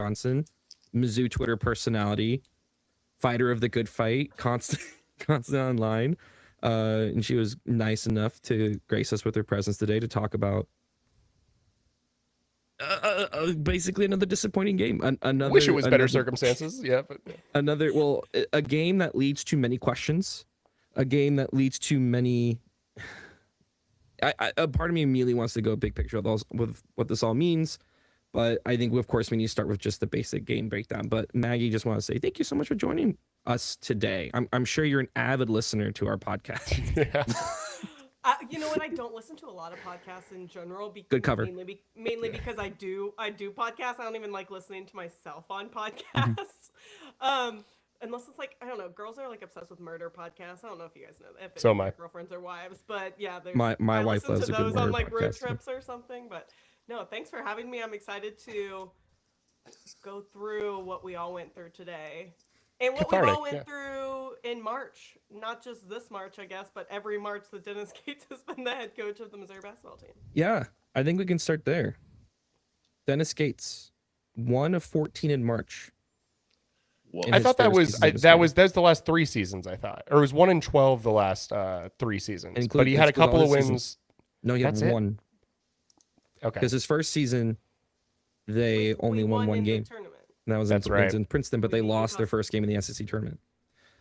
Johnson, Mizzou Twitter personality, fighter of the good fight, constant online. And she was nice enough to grace us with her presence today to talk about basically another disappointing game. Wish it was better circumstances. Yeah, but a game that leads to many questions, a game that leads to many. A part of me immediately wants to go big picture with what this all means, but I think of course we need to start with just the basic game breakdown. But Maggie, just want to say thank you so much for joining us today. I'm sure you're an avid listener to our podcast. yeah. You know what? I don't listen to a lot of podcasts in general. Good cover. Mainly because I do podcasts. I don't even like listening to myself on podcasts. Unless it's like, I don't know, girls are like obsessed with murder podcasts. I don't know if you guys know that. So am I. Girlfriends or wives, but yeah, my wife loves to a good those murder on like podcast. road trips or something. But no, thanks for having me. I'm excited to go through what we all went through today. And what we all went through in March, not just this March, I guess, but every March that Dennis Gates has been the head coach of the Missouri basketball team. Yeah, I think we can start there. Dennis Gates, 1 of 14 in March. I thought that's the last 3 seasons. I thought, or it was 1 in 12 the last 3 seasons. But he had a couple of wins. Seasons. No, he had one. Okay, because his first season, they only won one game. And that was in Princeton, but they lost their first game in the SEC tournament.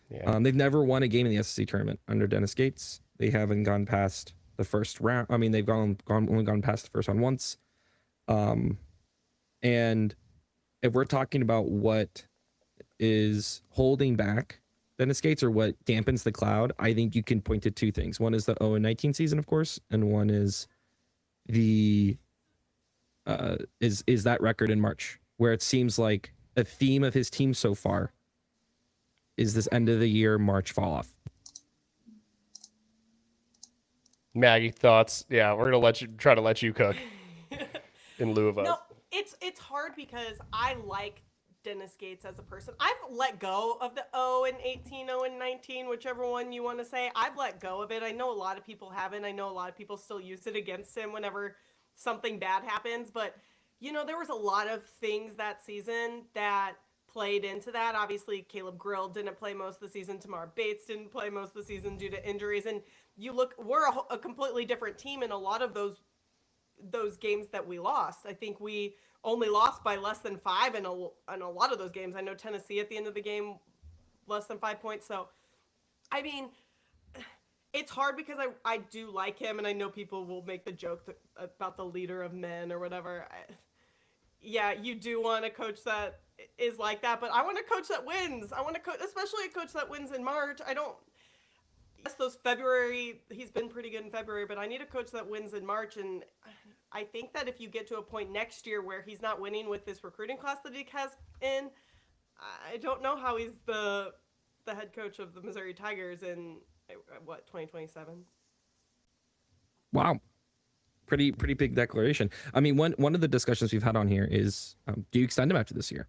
Yeah. They've never won a game in the SEC tournament under Dennis Gates. They haven't gone past the first round. I mean, they've only gone past the first round once. And if we're talking about what is holding back Dennis Gates or what dampens the cloud, I think you can point to 2 things. One is the 0-19 season, of course, and one is the is that record in March, where it seems like a theme of his team so far is this end of the year March fall off. Maggie, thoughts? Yeah, we're gonna try to let you cook in lieu of us. No, it's hard because I like Dennis Gates as a person. I've let go of the 0-18, 0-19, whichever one you want to say. I've let go of it. I know a lot of people haven't. I know a lot of people still use it against him whenever something bad happens. But, you know, there was a lot of things that season that played into that. Obviously, Caleb Grill didn't play most of the season. Tamar Bates didn't play most of the season due to injuries. And you look, we're a completely different team in a lot of those games that we lost. I think we only lost by less than 5 in a lot of those games. I know Tennessee at the end of the game, less than 5 points. So, I mean, it's hard because I do like him, and I know people will make the joke about the leader of men or whatever. Yeah, you do want a coach that is like that, but I want a coach that wins. I want to especially a coach that wins in March. Yes, those February, he's been pretty good in February, but I need a coach that wins in March. And I think that if you get to a point next year where he's not winning with this recruiting class that he has in, I don't know how he's the head coach of the Missouri Tigers in, 2027? Wow. Pretty big declaration. I mean, one of the discussions we've had on here is, do you extend him after this year?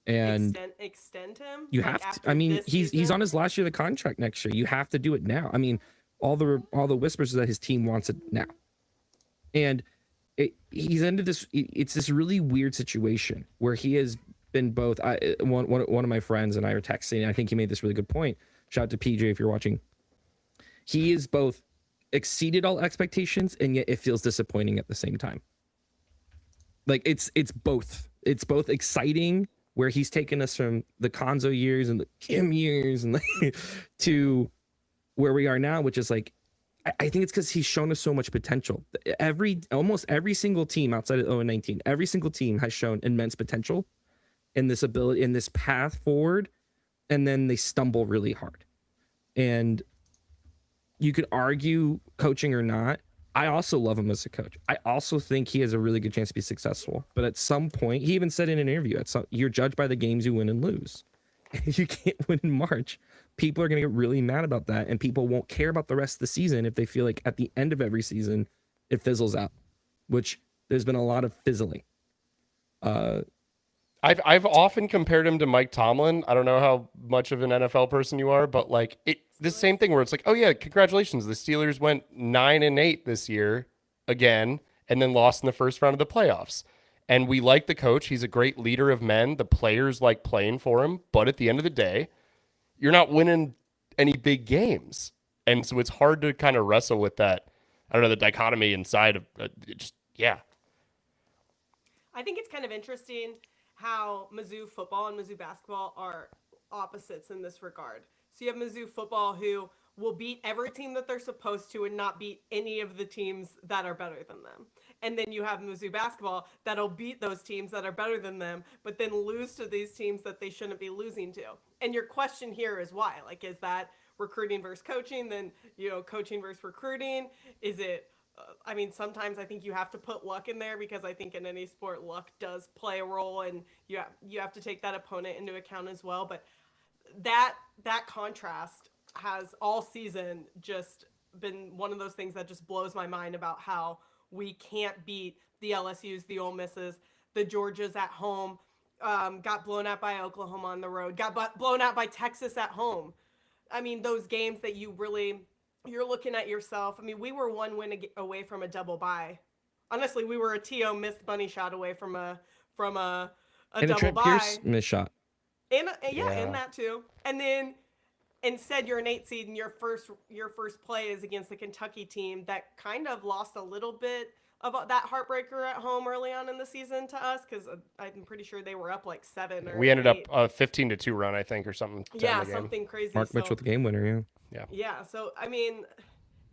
And extend him. You have to. I mean, he's on his last year of the contract next year. You have to do it now. I mean, all the whispers is that his team wants it now, and he's into this. It's this really weird situation where he has been both. One of my friends and I were texting, and I think he made this really good point. Shout out to PJ if you're watching. He is both exceeded all expectations, and yet it feels disappointing at the same time. Like it's both. It's both exciting, where he's taken us from the Konzo years and the Kim years and to where we are now, which is like, I think it's because he's shown us so much potential. Almost every single team outside of 0-19, every single team has shown immense potential in this ability, in this path forward, and then they stumble really hard. And you could argue coaching or not. I also love him as a coach. I also think he has a really good chance to be successful. But at some point, he even said in an interview, you're judged by the games you win and lose. If you can't win in March, people are going to get really mad about that, and people won't care about the rest of the season if they feel like at the end of every season, it fizzles out, which there's been a lot of fizzling. I've often compared him to Mike Tomlin. I don't know how much of an NFL person you are, but like the same thing where it's like, oh yeah, congratulations. The Steelers went 9-8 this year again, and then lost in the first round of the playoffs. And we like the coach. He's a great leader of men. The players like playing for him. But at the end of the day, you're not winning any big games. And so it's hard to kind of wrestle with that. I don't know, the dichotomy inside of yeah. I think it's kind of interesting how Mizzou football and Mizzou basketball are opposites in this regard. So you have Mizzou football who will beat every team that they're supposed to and not beat any of the teams that are better than them. And then you have Mizzou basketball that'll beat those teams that are better than them, but then lose to these teams that they shouldn't be losing to. And your question here is why? Like, is that recruiting versus coaching? Then, coaching versus recruiting? Is it, sometimes I think you have to put luck in there, because I think in any sport, luck does play a role, and you have to take that opponent into account as well. But that contrast has all season just been one of those things that just blows my mind about how we can't beat the LSUs, the Ole Misses, the Georgias at home, got blown out by Oklahoma on the road, got blown out by Texas at home. I mean, those games that you're looking at yourself. I mean, we were one win away from a double bye. Honestly, we were a T.O. missed money shot away from a and double a Trent bye. Pierce missed shot. And that too. And then instead you're an 8 seed, and your first play is against the Kentucky team that kind of lost a little bit of that heartbreaker at home early on in the season to us, because I'm pretty sure they were up like 7 or we ended 8. up 15-2 run, I think, or something. Yeah, something crazy. Mark Mitchell with the game winner, Yeah, so I mean,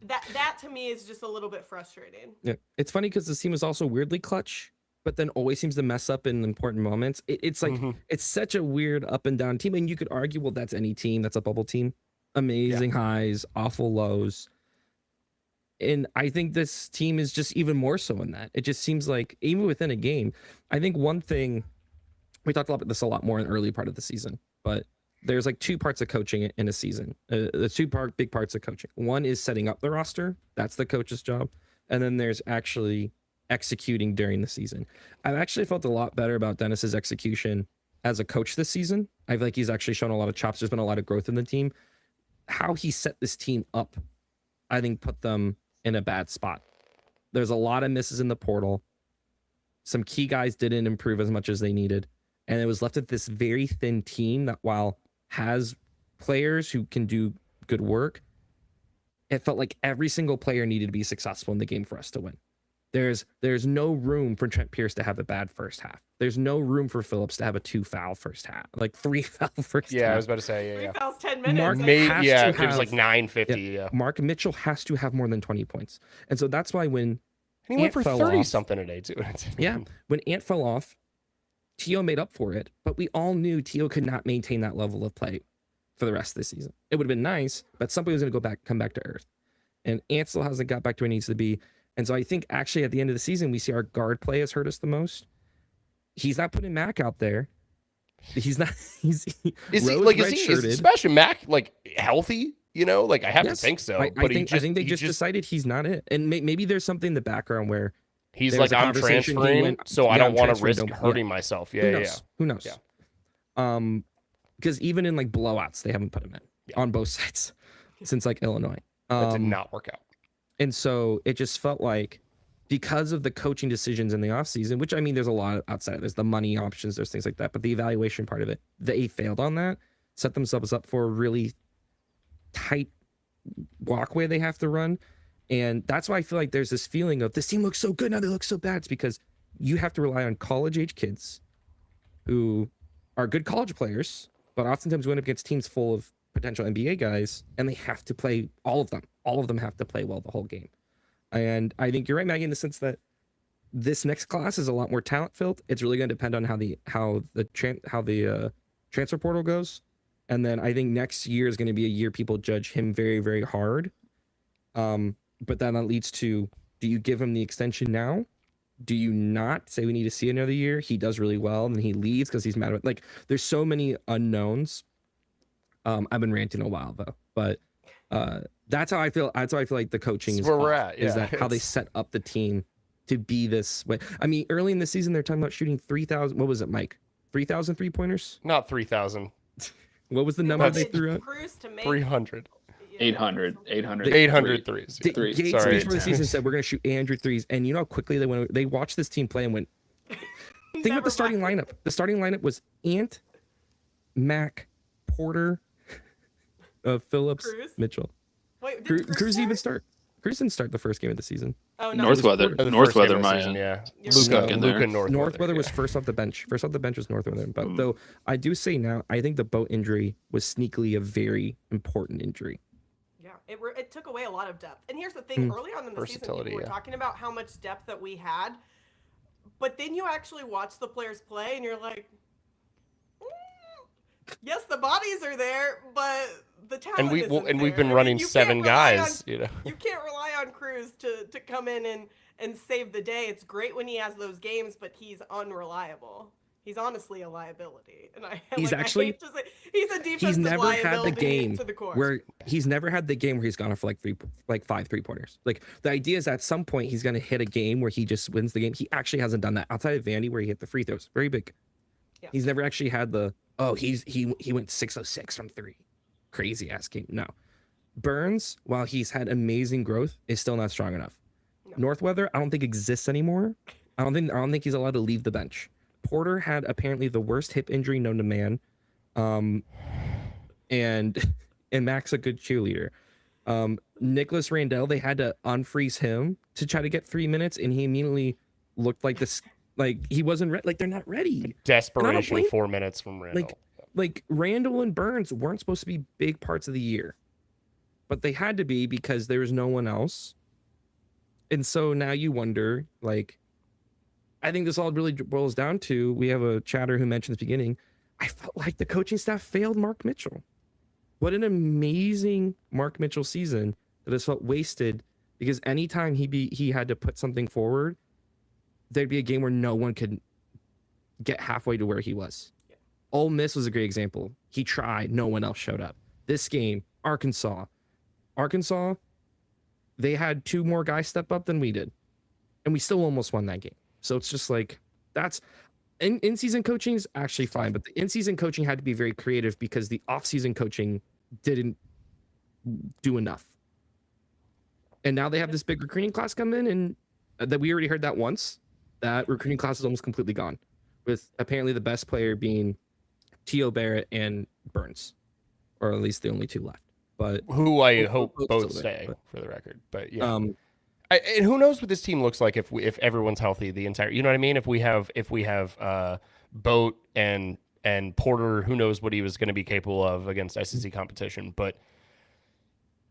that to me is just a little bit frustrating. Yeah, it's funny because this team is also weirdly clutch, but then always seems to mess up in important moments. It's like it's such a weird up and down team, and you could argue, well, that's any team. That's a bubble team. Amazing highs, awful lows. And I think this team is just even more so in that. It just seems like even within a game, I think one thing, we talked about this a lot more in the early part of the season, but there's like 2 parts of coaching in a season. The 2 big parts of coaching. One is setting up the roster. That's the coach's job. And then there's actually executing during the season. I've actually felt a lot better about Dennis's execution as a coach this season. I feel like he's actually shown a lot of chops. There's been a lot of growth in the team. How he set this team up, I think, put them in a bad spot. There's a lot of misses in the portal. Some key guys didn't improve as much as they needed. And it was left with this very thin team that, while has players who can do good work, it felt like every single player needed to be successful in the game for us to win. There's no room for Trent Pierce to have a bad first half. There's no room for Phillips to have a 2-foul first half, like 3-foul first half. Yeah, I was about to say, 3 fouls, 10 minutes. Mark it was like 9:50. Yeah. Mark Mitchell has to have more than 20 points. And so that's why when And he went for 30 off, something today, too. when Ant fell off, T.O. made up for it, but we all knew T.O. could not maintain that level of play for the rest of the season. It would have been nice, but somebody was going to come back to earth. And Ant still hasn't got back to where he needs to be. And so I think actually at the end of the season, we see our guard play has hurt us the most. He's not putting Mac out there. He's not. Is Sebastian Mac like healthy? I have to think so. I think they just decided he's not it. And maybe there's something in the background where he's like, I'm transferring, so I don't want to risk hurting myself. Who knows? Because even in like blowouts, they haven't put him in on both sides since like Illinois. That did not work out. And so it just felt like, because of the coaching decisions in the offseason, which, I mean, there's a lot outside. There's the money options, there's things like that. But the evaluation part of it, they failed on that, set themselves up for a really tight walkway they have to run. And that's why I feel like there's this feeling of this team looks so good, now they look so bad. It's because you have to rely on college-age kids who are good college players, but oftentimes went up against teams full of potential NBA guys, and they have to play, all of them have to play well the whole game. And I think you're right, Maggie, in the sense that this next class is a lot more talent filled. It's really going to depend on how the transfer portal goes. And then I think next year is going to be a year people judge him very, very hard. But then that leads to, do you give him the extension now? Do you not say we need to see another year? He does really well, and then he leaves because he's mad about, like, there's so many unknowns. I've been ranting a while though, but that's how I feel. That's how I feel like the coaching is where we're at. Is that how they set up the team to be this way? I mean, early in the season, they're talking about shooting 3,000. What was it, Mike? 3,000 3-pointers? Not 3,000. What was the number they threw out? 300. 800 threes. Gates Sorry. before the season said we're going to shoot 800 threes, and you know how quickly they watched this team play and went, Think about the starting lineup. The starting lineup was Ant, Mac, Porter, Phillips, Cruz? Mitchell. Wait, did Cruz even start? start. Cruz didn't start the first game of the season. Oh, no. Northweather. The first game Northweather of the might season, yeah. You're Luka right. in there. Luka and Northweather was yeah. first off the bench. First off the bench was Northweather. But though I do say now, I think the boat injury was sneakily a very important injury. Yeah, it took away a lot of depth. And here's the thing: early on in the season, Versatility, people were yeah. talking about how much depth that we had, but then you actually watch the players play, and you're like, yes, the bodies are there, but the talent And isn't we've been there. running you 7 can't rely guys, on- You can't rely on Cruz to come in and save the day. It's great when he has those games, but he's unreliable. He's honestly a liability, and I He's I actually- hate to say, he's a defensive He's never had the liability game to the core. where he's never had the game where he's gone off for like 5 3-pointers. Like the idea is at some point he's gonna hit a game where he just wins the game. He actually hasn't done that outside of Vandy where he hit the free throws. Very big. Yeah. He's never actually had the he went 606 from 3. Crazy ass game. No. Burns, while he's had amazing growth, is still not strong enough. No. Northweather, I don't think exists anymore. I don't think he's allowed to leave the bench. Porter had apparently the worst hip injury known to man. And Mac's a good cheerleader. Nicholas Randall, they had to unfreeze him to try to get 3 minutes, and he immediately looked like this, like he wasn't ready. Like they're not ready. Desperation blame- 4 minutes from Randall. Like Randall and Burns weren't supposed to be big parts of the year, but they had to be because there was no one else. And so now you wonder, like, I think this all really boils down to, we have a chatter who mentioned at the beginning, I felt like the coaching staff failed Mark Mitchell. What an amazing Mark Mitchell season that has felt wasted because anytime he had to put something forward, there'd be a game where no one could get halfway to where he was. Ole Miss was a great example. He tried, no one else showed up. This game, Arkansas, they had 2 more guys step up than we did, and we still almost won that game. So it's just like, that's in-season coaching is actually fine, but the in-season coaching had to be very creative because the off-season coaching didn't do enough. And now they have this big recruiting class come in, and that we already heard that once. That recruiting class is almost completely gone, with apparently the best player being T.O. Barrett and Burns, or at least the only 2 left. But who I hope both both still stay, there, for the record. But yeah. and who knows what this team looks like if everyone's healthy the entire, you know what I mean? If we have Boat and Porter, who knows what he was going to be capable of against SEC competition, but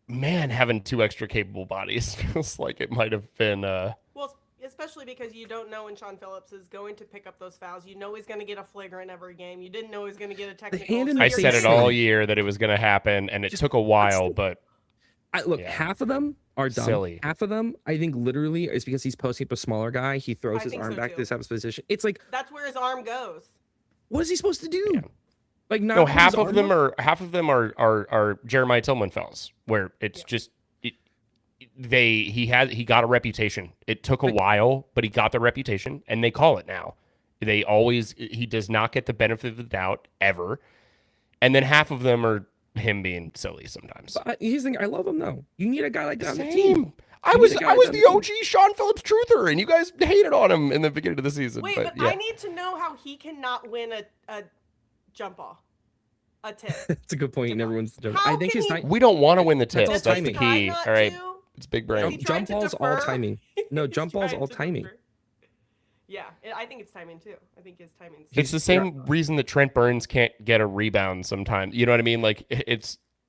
man, having 2 extra capable bodies feels like it might have been Well, especially because you don't know when Sean Phillips is going to pick up those fouls. You know he's going to get a flagrant every game. You didn't know he was going to get a technical. hand in so the I you're said it face getting- all year that it was going to happen, and it took a while, but look, Yeah. half of them are dumb. Silly. Half of them, I think, literally is because he's posting up a smaller guy. He throws I his think arm so, back too. to have his position. It's like, That's where his arm goes. what is he supposed to do? Yeah. Like, not no, put half his of arm them up? are Jeremiah Tillman fouls, where it's Yeah. just he got a reputation. It took a while, but he got the reputation, and they call it now. He does not get the benefit of the doubt ever, and then half of them are him being silly sometimes. But here's the thing, I love him though. You need a guy like that on the team. Same. I You was need a guy the on the OG Sean Phillips truther, and you guys hated on him in the beginning of the season. Wait, but but yeah. I need to know how he cannot win a jump ball, a tip. That's a good point, and Come on. everyone's joking. How I think can his he- time. we don't want to win the That's all tips. That's the timing. key. Try not All right, to. it's big Is brain. he trying Jump to balls all defer? timing. No, He's jump balls trying all to timing. defer. Yeah, I think it's timing too. I think his timing's. It's the same reason that Trent Burns can't get a rebound sometimes. You know what I mean? Like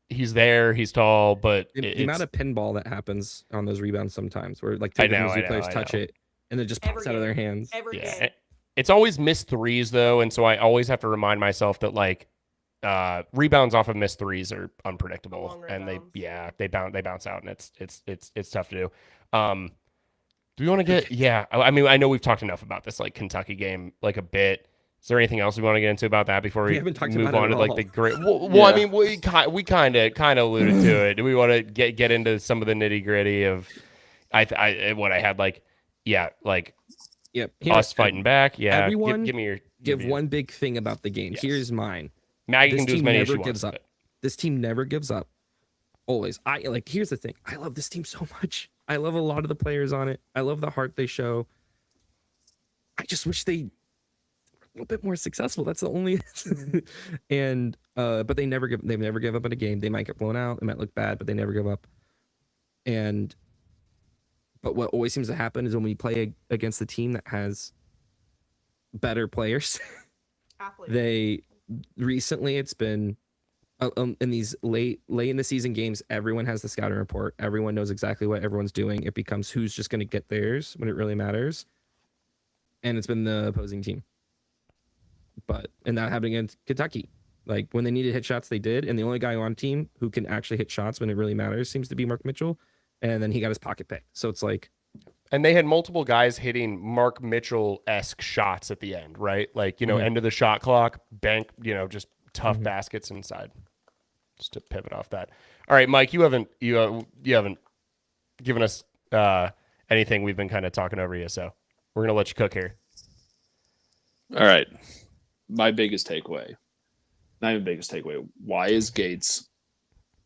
he's there, he's tall, but The amount of pinball that happens on those rebounds sometimes, where like I two know, Mizzou I players know, I touch know. it and it just Every pops out of their game. hands. Every yeah. game. It's always missed threes though, and so I always have to remind myself that like rebounds off of missed threes are unpredictable, Long and rebounds. they bounce out, and it's tough to do. Do we want to get? Yeah, I mean, I know we've talked enough about this like Kentucky game like a bit. Is there anything else we want to get into about that before we haven't talked move about it on to at like all. the great? Well, I Yeah. mean, we kind of alluded to it. Do we want to get into some of the nitty gritty of what I had like? Yeah, like Yep. Here, us fighting back. Yeah, everyone give me your Give one big thing about the game. Yes. Here's mine. Maggie This can do as team many as she never wants. gives up. but- This team never gives up. Always. Here's the thing. I love this team so much. I love a lot of the players on it. I love the heart they show. I just wish they little bit more successful. That's the only and but they never give up in a game. They might get blown out, it might look bad, but they never give up. And but what always seems to happen is when we play against the team that has better players, Athletes. recently it's been in these late in the season games, everyone has the scouting report. Everyone knows exactly what everyone's doing. It becomes who's just going to get theirs when it really matters. And it's been the opposing team. And that happened against Kentucky. Like when they needed hit shots, they did. And the only guy on team who can actually hit shots when it really matters seems to be Mark Mitchell. And then he got his pocket picked. So it's like, and they had multiple guys hitting Mark Mitchell-esque shots at the end, right? Like, end of the shot clock, bank, just tough baskets inside. Just to pivot off that. All right, Mike, you haven't given us anything. We've been kind of talking over you, so we're gonna let you cook here. All right, my biggest takeaway, not even biggest takeaway. Why is Gates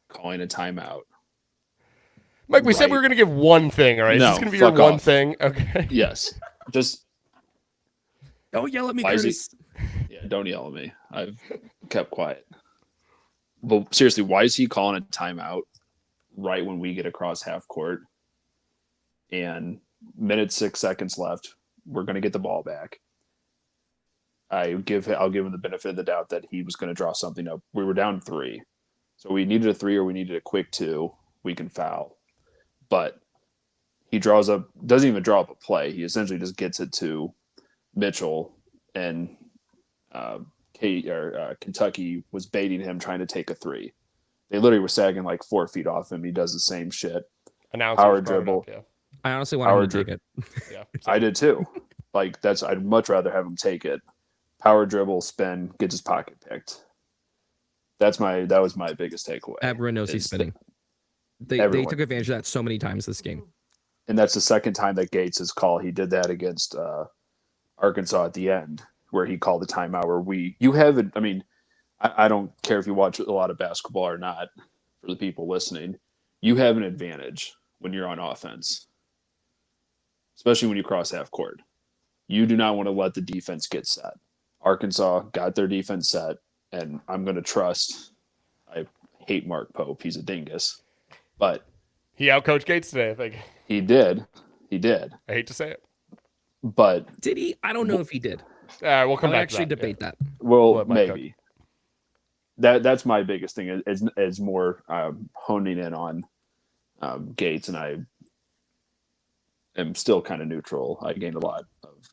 calling a timeout? Mike, we said we were going to give one thing, all right? No, is this going to be your one thing? Okay. Yes. Just don't yell at me, Curtis. Yeah, don't yell at me. I've kept quiet. But seriously, why is he calling a timeout right when we get across half court? And 6 seconds left. We're going to get the ball back. I'll give him the benefit of the doubt that he was going to draw something up. We were down 3. So we needed a 3 or we needed a quick 2. We can foul. But he doesn't even draw up a play. He essentially just gets it to Mitchell, and Kentucky was baiting him, trying to take a 3. They literally were sagging like 4 feet off him. He does the same shit. Power dribble. Up, yeah. I honestly want him to take it. Yeah, I did too. Like I'd much rather have him take it. Power dribble, spin, gets his pocket picked. That was my biggest takeaway. Everyone knows he's spinning. They took advantage of that so many times this game. And that's the second time that Gates has called. He did that against Arkansas at the end, where he called the timeout where I don't care if you watch a lot of basketball or not, for the people listening. You have an advantage when you're on offense, especially when you cross half court. You do not want to let the defense get set. Arkansas got their defense set, and I'm going to trust. I hate Mark Pope. He's a dingus. But he outcoached Gates today, I think. He did. I hate to say it. But did he? I don't know if he did. We'll come back actually to that. debate that. Well, maybe. That's my biggest thing is more honing in on Gates, and I am still kind of neutral. I gained a lot of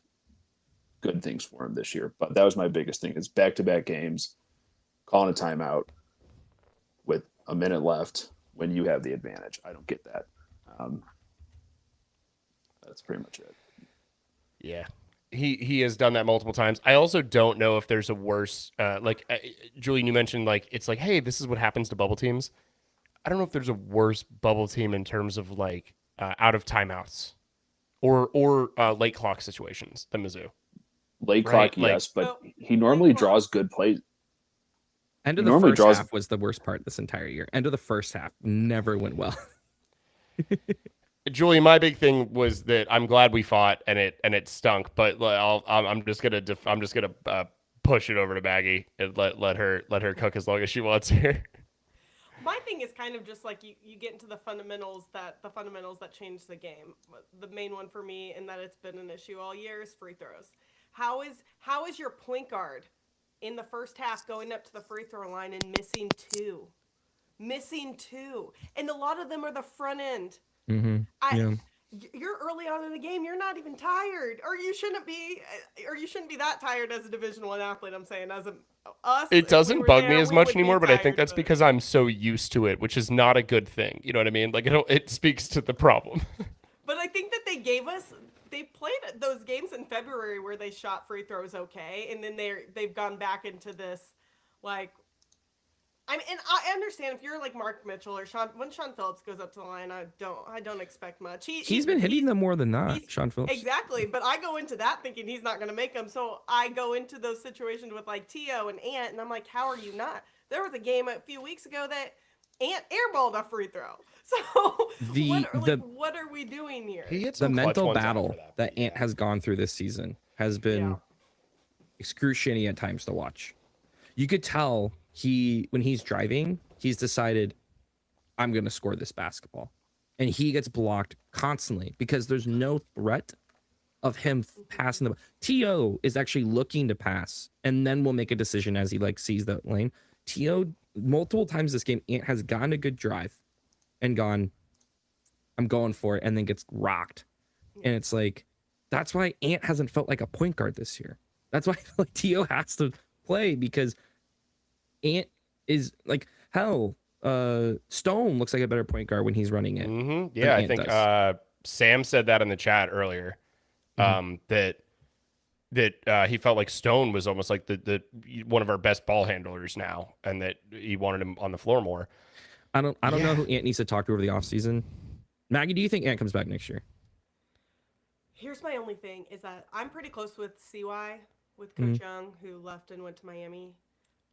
good things for him this year, but that was my biggest thing is back-to-back games, calling a timeout with a minute left when you have the advantage. I don't get that. That's pretty much it. Yeah. He has done that multiple times. I also don't know if there's a worse, Julian, you mentioned it's like, hey, this is what happens to bubble teams. I don't know if there's a worse bubble team in terms of out of timeouts or late clock situations than Mizzou. Late clock, yes, but he normally draws good plays. End of the first half was the worst part this entire year. End of the first half never went well. Julie, my big thing was that I'm glad we fought and it stunk, but I'm just gonna push it over to Maggie and let her cook as long as she wants here. My thing is kind of just like you get into the fundamentals that change the game. The main one for me, and that it's been an issue all year, is free throws. How is your point guard in the first half going up to the free throw line and missing two, and a lot of them are the front end. Mm-hmm. You're early on in the game. You're not even tired, or you shouldn't be that tired as a Division I athlete. I'm saying as us. It doesn't bug me as much anymore, but I think that's because I'm so used to it, which is not a good thing. You know what I mean? It speaks to the problem. But I think that they played those games in February where they shot free throws okay, and then they've gone back into this and I understand if you're like Mark Mitchell or when Sean Phillips goes up to the line, I don't expect much. He's been hitting them more than not, Sean Phillips. Exactly, but I go into that thinking he's not going to make them, so I go into those situations with T.O. and Ant, and I'm like, how are you not? There was a game a few weeks ago that Ant airballed a free throw. So what are we doing here? The mental battle that Ant has gone through this season has been excruciating at times to watch. You could tell when he's driving, he's decided, I'm going to score this basketball. And he gets blocked constantly because there's no threat of him passing the. T.O. is actually looking to pass and then will make a decision as he like sees that lane. T.O. multiple times this game has gotten a good drive and gone, I'm going for it, and then gets rocked. And it's like, that's why Ant hasn't felt like a point guard this year. That's why like T.O. has to play, because Ant is like, hell, Stone looks like a better point guard when he's running it. Mm-hmm. Yeah, I think Sam said that in the chat earlier. That he felt like Stone was almost like the one of our best ball handlers now, and that he wanted him on the floor more. I don't know who Ant needs to talk to over the offseason. Maggie, do you think Ant comes back next year? Here's my only thing is that I'm pretty close with CY, with Coach Young, who left and went to Miami.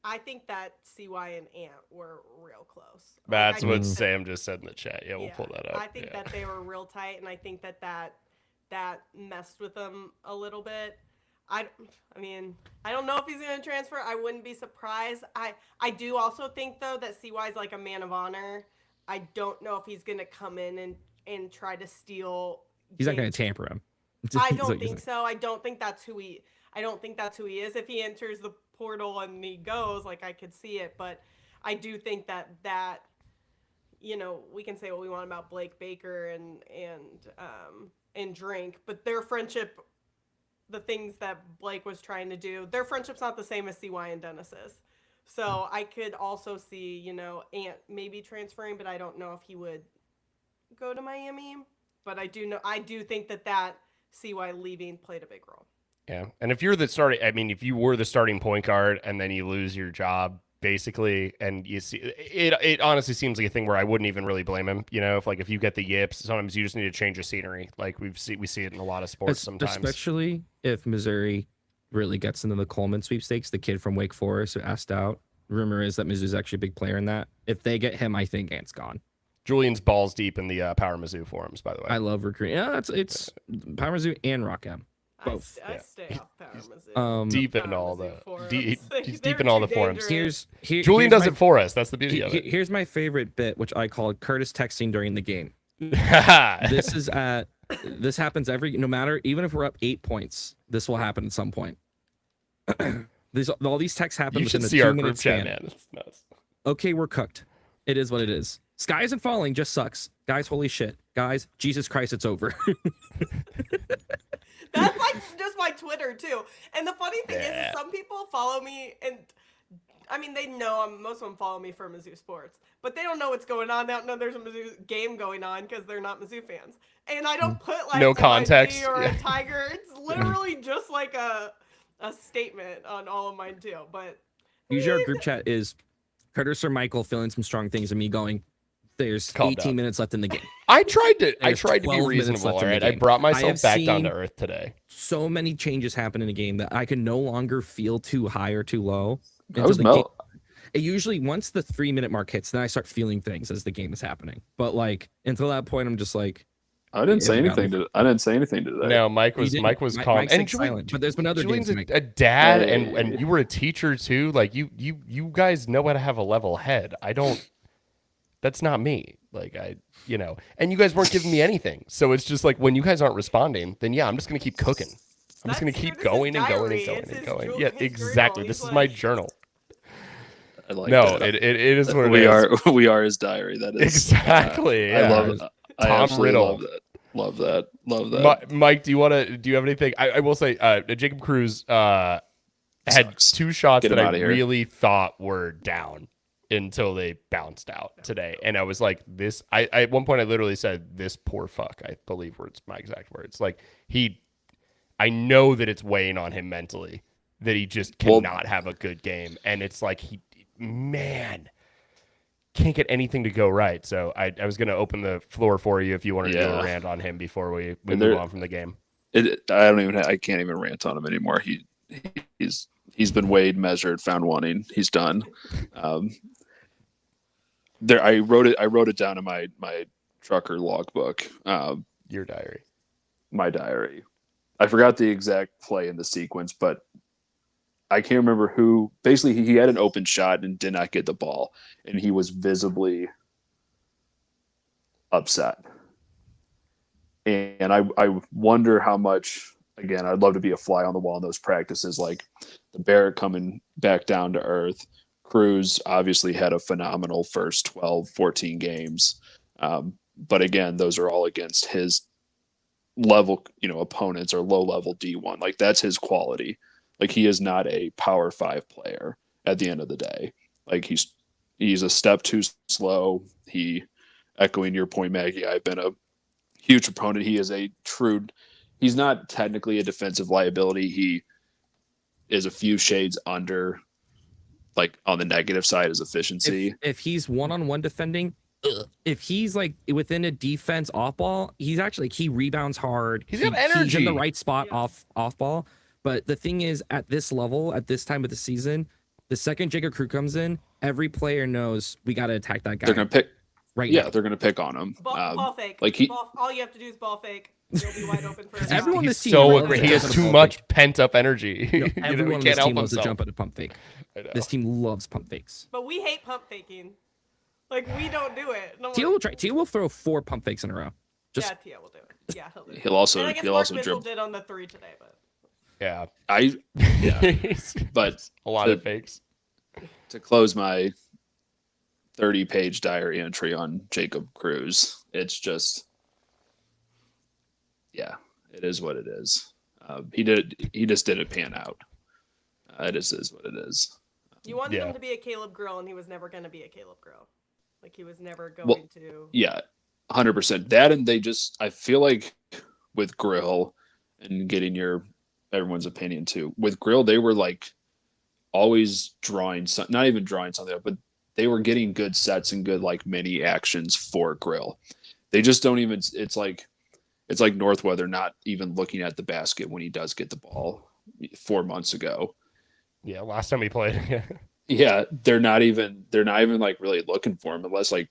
I think that CY and Ant were real close. That's what Sam just said in the chat. Yeah, we'll pull that up. I think that they were real tight, and I think that messed with them a little bit. I mean, I don't know if he's going to transfer. I wouldn't be surprised. I do also think, though, that CY is like a man of honor. I don't know if he's going to come in and try to steal. He's not going to tamper him. I don't think so. I don't think that's who he is. If he enters the portal and he goes, like, I could see it. But I do think that you know, we can say what we want about Blake Baker and Drink, but their friendship, the things that Blake was trying to do, their friendship's not the same as CY and Dennis's. So I could also see, you know, Ant maybe transferring, but I don't know if he would go to Miami. But I do think that CY leaving played a big role. Yeah, and if you're if you were the starting point guard and then you lose your job, basically, and you see it honestly seems like a thing where I wouldn't even really blame him. You know, if you get the yips, sometimes you just need to change the scenery. Like we see it in a lot of sports sometimes. Especially if Missouri really gets into the Coleman sweepstakes, the kid from Wake Forest who asked out. Rumor is that Mizzou's actually a big player in that. If they get him, I think Ant's gone. Julian's balls deep in the Power Mizzou forums, by the way. I love recruiting. Yeah, it's Power Mizzou and Rock M. Both. I stay off Power Mizzou. Deep in all the deep in all the forums. Julian does it for us. That's the beauty of it. Here's my favorite bit, which I called Curtis texting during the game. This happens no matter, even if we're up 8 points, this will happen at some point. All these texts happen within a 2-minute span. Man. It's nuts. Okay, we're cooked. It is what it is. Sky isn't falling, just sucks. Guys, holy shit. Guys, Jesus Christ, it's over. That's like just my Twitter too. And the funny thing is some people follow me, and I mean, they know most of them follow me for Mizzou sports, but they don't know what's going on. They don't know there's a Mizzou game going on because they're not Mizzou fans. And I don't put like no context or a tiger. It's literally just like a statement on all of mine too. But usually our group chat is Curtis or Michael feeling some strong things and me going, there's 18 minutes left in the game. I tried to be reasonable. All right, I brought myself back down to earth today. So many changes happen in a game that I can no longer feel too high or too low. It usually, once the 3-minute mark hits, then I start feeling things as the game is happening. But like until that point, I'm just like, I didn't say anything today. No, Mike was calm. Mike's and silent, but there's been other Julian's games. a dad, and you were a teacher too. Like you guys know how to have a level head. I don't. That's not me. Like and you guys weren't giving me anything. So it's just like when you guys aren't responding, then yeah, I'm just gonna keep cooking. I'm just gonna keep going and going and going and going. Yeah, exactly. This is my journal. I like that. It is what it is. We are his diary. That is exactly. I love it. Tom Riddle. Love that. Mike, do you have anything? I will say, Jacob Cruz had 2 shots that I really thought were down until they bounced out today. And I was like, this, I at one point I literally said, this poor fuck, I believe were my exact words. Like I know that it's weighing on him mentally, that he just cannot have a good game. And it's like, can't get anything to go right. So I was going to open the floor for you if you wanted to do a rant on him before we move on from the game. I can't even rant on him anymore. He's been weighed, measured, found wanting. He's done. I wrote it down in my trucker logbook. Your diary. My diary. I forgot the exact play in the sequence, but I can't remember who. Basically, he had an open shot and did not get the ball, and he was visibly upset. And I wonder how much. Again, I'd love to be a fly on the wall in those practices, like the Barrett coming back down to earth. Cruz obviously had a phenomenal first 12, 14 games. But again, those are all against his level, opponents or low level D1. Like that's his quality. Like he is not a power 5 player at the end of the day. Like he's a step too slow. Echoing your point, Maggie, I've been a huge proponent. He is he's not technically a defensive liability. He is a few shades under, like on the negative side, his efficiency. If he's one-on-one defending, if he's like within a defense off ball, he's actually he rebounds hard. He's got energy. He's in the right spot off ball. But the thing is, at this level, at this time of the season, the second Jacob Crew comes in, every player knows we got to attack that guy. They're gonna pick now. They're gonna pick on him. Ball fake. Like all you have to do is ball fake. You'll be wide open for Everyone on He's this team so loves aggressive. to He has jump at a too pump much fake. pent up energy. Everyone on he this can't help team loves to himself. jump at a pump fake. This team loves pump fakes. But we hate pump faking. Like we don't do it. No Tia will try. Tia will throw 4 pump fakes in a row. Yeah, Tia will do it. Yeah, he'll do it. He'll also And I guess he'll Mark also Mitchell dribble. did on the 3 today, but Yeah. But a lot of fakes. to close my 30-page diary entry on Jacob Cruz, it's just, it is what it is. He just didn't pan out. It just is what it is. you wanted him to be a Caleb Grill, and he was never going to be a Caleb Grill. Like he was never going Well, to. Yeah, 100%. That, and I feel like with Grill and getting everyone's opinion too. With Grill, they were like always not even drawing something up, but they were getting good sets and good like mini actions for Grill. They just don't even. It's like Northweather not even looking at the basket when he does get the ball 4 months ago. Yeah, last time he played. Yeah, they're not even like really looking for him unless like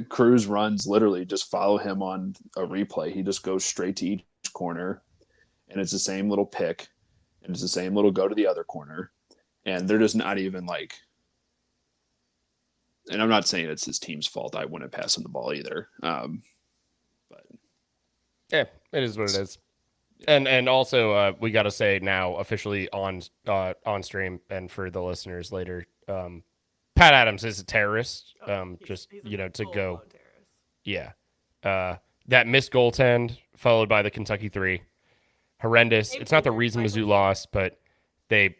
Cruz runs, literally just follow him on a replay. He just goes straight to each corner, and it's the same little pick, and it's the same little go to the other corner, and they're just not even like. And I'm not saying it's his team's fault. I wouldn't pass him the ball either. But Yeah, it is what it is. And also we got to say now officially on stream and for the listeners later, Pat Adams is a terrorist. He's to go. Terrorist. Yeah. That missed goaltend followed by the Kentucky 3. Horrendous. It's not the reason Mizzou lost, but they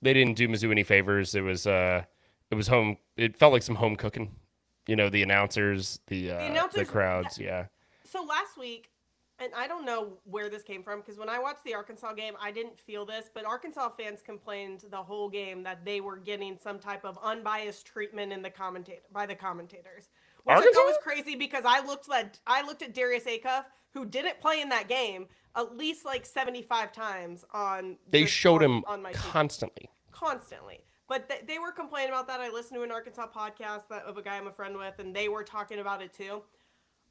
didn't do Mizzou any favors. It was home. It felt like some home cooking. The announcers, the crowds. Yeah. So last week, and I don't know where this came from because when I watched the Arkansas game, I didn't feel this, but Arkansas fans complained the whole game that they were getting some type of unbiased treatment by the commentators, which I thought was crazy because I looked at Darius Acuff, who didn't play in that game, at least like 75 times on. They showed him on my constantly. But they were complaining about that. I listened to an Arkansas podcast of a guy I'm a friend with, and they were talking about it too.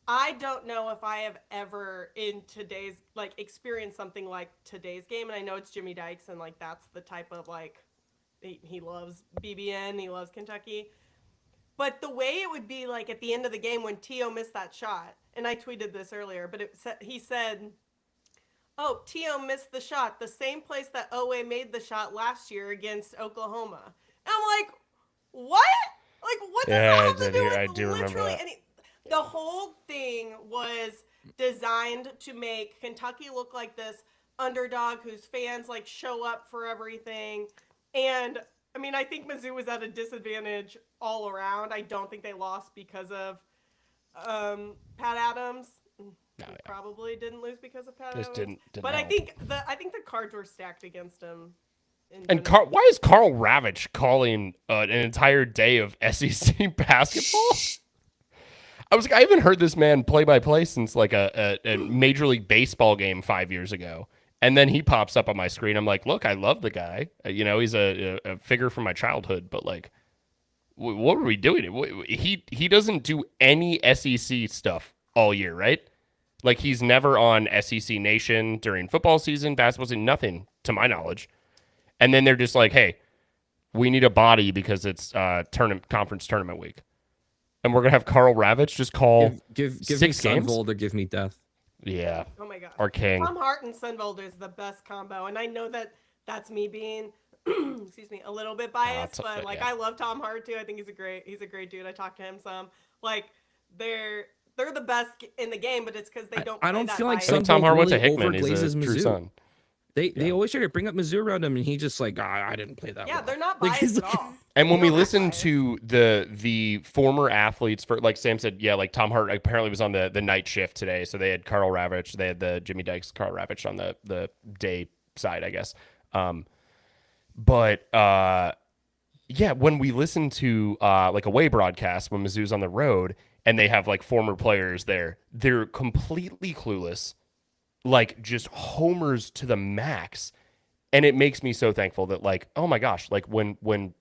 I don't know if I have ever in today's experienced something like today's game, and I know it's Jimmy Dykes, and that's the type of he loves BBN, he loves Kentucky, but the way it would be at the end of the game when T.O. missed that shot, and I tweeted this earlier, but he said, "Oh, T.O. missed the shot, the same place that OA made the shot last year against Oklahoma," and I'm like, what? What does that have to do with I do remember literally that. The whole thing was designed to make Kentucky look like this underdog whose fans show up for everything. And I mean, I think Mizzou was at a disadvantage all around. I don't think they lost because of Pat Adams. Probably didn't lose because of Pat Adams. Didn't but help. I think the cards were stacked against him. And why is Carl Ravitch calling an entire day of SEC basketball? I haven't heard this man play by play since a Major League Baseball game 5 years ago. And then he pops up on my screen. I'm like, look, I love the guy. He's a figure from my childhood. But what are we doing? He doesn't do any SEC stuff all year, right? He's never on SEC Nation during football season, basketball season, nothing to my knowledge. And then they're just like, hey, we need a body because it's conference tournament week. And we're going to have Karl Ravitch just call Give me 6 games? Sunvold or give me death. Yeah. Oh my god. Our king. Tom Hart and Sunvold is the best combo, and I know that that's me being, excuse me, a little bit biased, but like yeah. I love Tom Hart too. I think he's a great dude. I talked to him some. Like they're the best in the game, but it's because they don't. I don't play feel that like bias. I think Tom Sunvold Hart went to really Hickman. He's a overglazes true Mizzou. son. They always try to bring up Mizzou around him, and he just like, I didn't play that. Yeah, well. they're not Like, biased he's at like- all. And when They we don't listen bias. to the former athletes, for like Sam said, yeah, like Tom Hart apparently was on the night shift today, so they had Karl Ravitch, they had the Jimmy Dykes, Karl Ravitch on the day side, I guess. But yeah, when we listen to like away broadcast when Mizzou's on the road and they have like former players there, they're completely clueless, like just homers to the max. And it makes me so thankful that like, oh my gosh, like when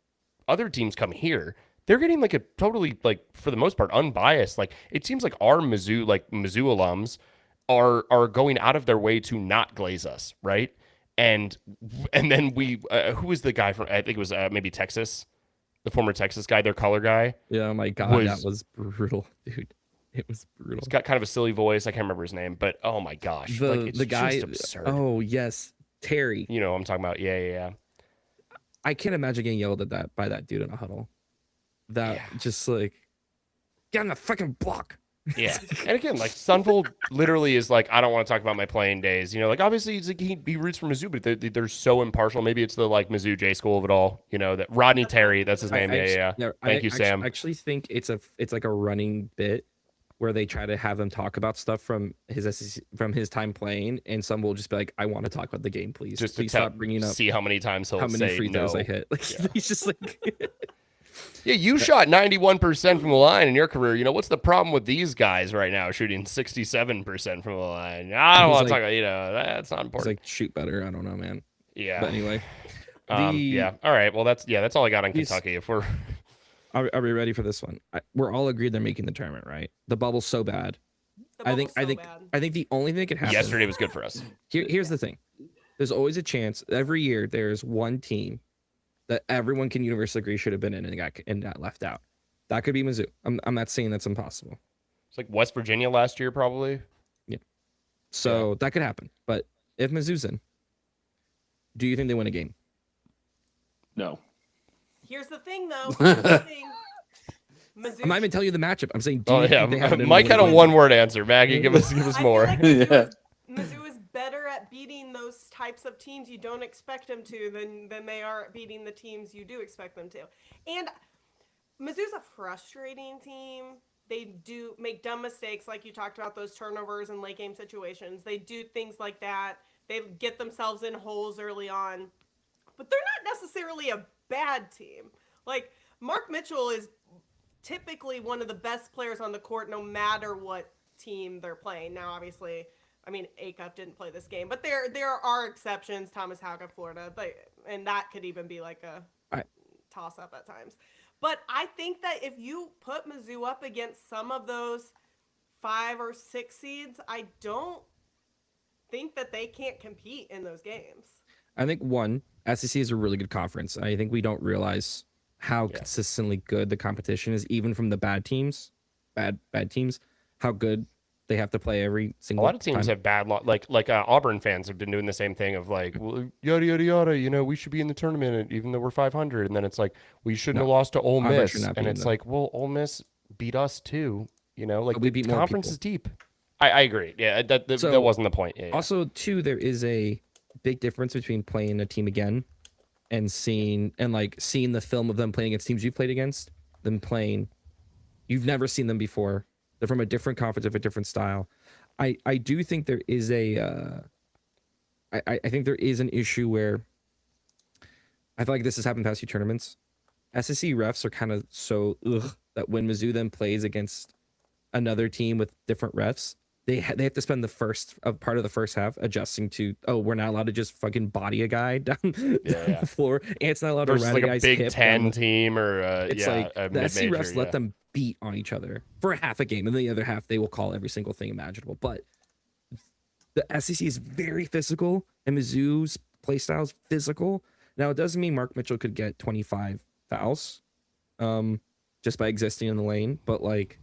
other teams come here, they're getting like a totally like for the most part unbiased. Like it seems like our Mizzou alums are going out of their way to not glaze us, right? And then we who was the guy from I think it was maybe Texas, the former Texas guy, their color guy. Yeah, oh my god, that was brutal, dude. It was brutal. He's got kind of a silly voice. I can't remember his name, but oh my gosh, like, it's The guy. just absurd. Oh yes, Terry. You know what I'm talking about? Yeah. I can't imagine getting yelled at that by that dude in a huddle. That Yeah. just like get on the fucking block. Yeah. And again, like Sunvold literally is like, I don't want to talk about my playing days. You know, like obviously he's like, he roots for Mizzou, but they're so impartial. Maybe it's the like Mizzou J school of it all. You know, that Rodney Terry, that's his name. Yeah. Thank you, Sam. I actually think it's like a running bit where they try to have him talk about stuff from his time playing, and some will just be like, I want to talk about the game, please. Just Please to stop bringing up see how many times he'll how many say free throws no. I hit. Like Yeah. he's just like Yeah, you shot 91% from the line in your career. You know, what's the problem with these guys right now shooting 67% from the line? I don't He's want to like- talk about, you know, that's not he's important. like shoot better. I don't know, man. Yeah. But anyway, Yeah. All right. Well, that's all I got on These- Kentucky. If we're are we ready for this one? We're all agreed they're making the tournament, right? The bubble's so bad. The I think bubble's so bad. I think the only thing that could happen yesterday was good for us. Here's the thing. There's always a chance every year there's one team that everyone can universally agree should have been in and got left out. That could be Mizzou. I'm not saying that's impossible. It's like West Virginia last year, probably. So that could happen. But if Mizzou's in, do you think they win a game? No. Here's the thing, though. Here's the thing. Mizzou I'm not even telling you the matchup. I'm saying, do Oh you yeah, think they have it in Mike the had a win? one-word answer. Maggie, give us I feel more. like Mizzou, Yeah. Mizzou is better at beating those types of teams you don't expect them to than they are at beating the teams you do expect them to. And Mizzou's a frustrating team. They do make dumb mistakes, like you talked about, those turnovers and late game situations. They do things like that. They get themselves in holes early on. But they're not necessarily a bad team. Like, Mark Mitchell is typically one of the best players on the court no matter what team they're playing. Now, obviously, I mean, Acuff didn't play this game, but there are exceptions. Thomas Houck of Florida, and that could even be like a toss-up at times. But I think that if you put Mizzou up against some of those 5 or 6 seeds, I don't think that they can't compete in those games. I think SEC is a really good conference. I think we don't realize how consistently good the competition is, even from the bad teams, how good they have to play every A single lot of teams time. have bad luck. Like Auburn fans have been doing the same thing of like, well, yada yada yada. You know, we should be in the tournament even though we're 500, and then it's like we shouldn't have lost to Ole Auburn Miss, should not be and in it's the- like, well, Ole Miss beat us too. You know, like But we the beat more conference people. is deep. I agree. Yeah, that So, wasn't the point. Yeah, yeah. Also, too, there is a big difference between playing a team again and seeing the film of them playing against teams you've played against, than playing you've never seen them before. They're from a different conference of a different style. I do think there is I think there is an issue where I feel like this has happened past few tournaments. SEC refs are kind of so that when Mizzou then plays against another team with different refs, they have to spend the first part of the first half adjusting to, we're not allowed to just fucking body a guy down the floor, and it's not allowed Versus to ride like a a guy's Big hip Ten down the- team or It's a like the SC mid-major, refs let them beat on each other for half a game, and the other half they will call every single thing imaginable. But the SEC is very physical, and Mizzou's play style is physical, Now it doesn't mean Mark Mitchell could get 25 fouls, just by existing in the lane. But like,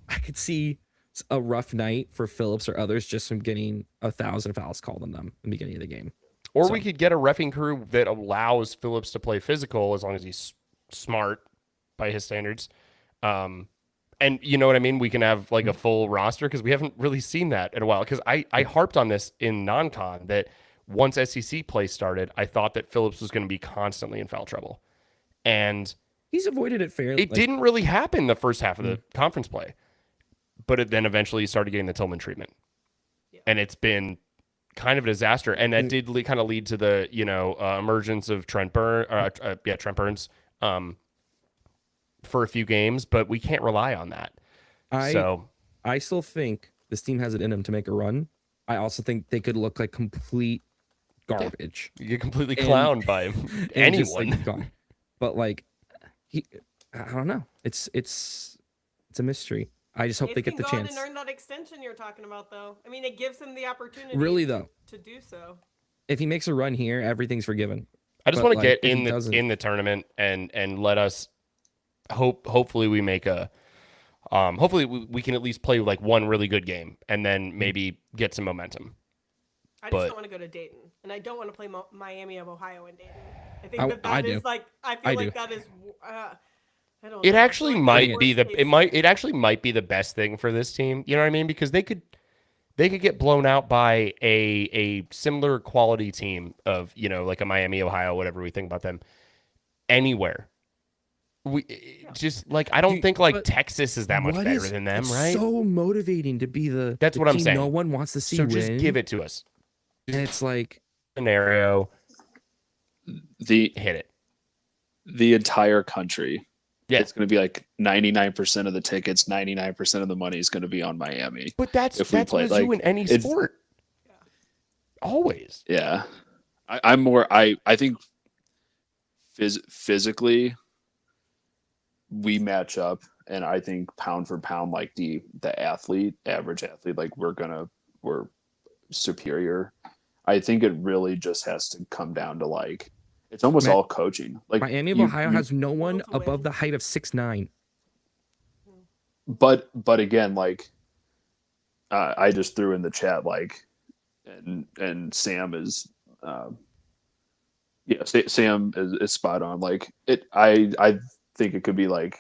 I could see a rough night for Phillips or others just from getting 1,000 fouls called on them in the beginning of the game. Or So- we could get a reffing crew that allows Phillips to play physical as long as he's smart by his standards. And you know what I mean? We can have like a full roster because we haven't really seen that in a while. Because I harped on this in non-con that once SEC play started, I thought that Phillips was going to be constantly in foul trouble. And He's avoided it fairly. it didn't really happen the first half of the conference play. But then eventually he started getting the Tillman treatment. Yeah. And it's been kind of a disaster. And that did kind of lead to the, emergence of Trent Burns for a few games, but we can't rely on that. I still think this team has it in them to make a run. I also think they could look like complete garbage. You get completely clowned by And anyone. just, like, gone. But like, I don't know. It's a mystery. I just hope they get the Go chance. out and earn that extension you're talking about, though. I mean, it gives him the opportunity. Really though, to do so. if he makes a run here, everything's forgiven. I just But, want to like, get if he doesn't- in the tournament and let us hopefully we make a hopefully we can at least play like one really good game and then maybe get some momentum. I just But- don't want to go to Dayton, and I don't want to play Miami of Ohio in Dayton. I think I that do. is like I I feel like do. that is. I don't It know. actually Like, might worst be case it actually might be the best thing for this team. You know what I mean? Because they could get blown out by a similar quality team of, like a Miami, Ohio, whatever we think about them, anywhere. Just like I don't Dude, think like but Texas is that much What better is- than them, it's right? so motivating to be the That's the what I'm team saying. No one wants to see So win. just give it to us. And it's like, Scenario, The hit it. the entire country. Yeah. It's going to be like 99% of the tickets, 99% of the money is going to be on Miami. But that's If we play, Mizzou like, in any it's- sport. Always. Yeah. I'm more, I think physically we match up, and I think pound for pound, like the average athlete, like we're superior. I think it really just has to come down to like, it's almost all coaching. Like Miami of you- Ohio you- has no one to win. above the height of 6'9". but again, like I just threw in the chat, like, and Sam is Sam is spot on. Like I think it could be like,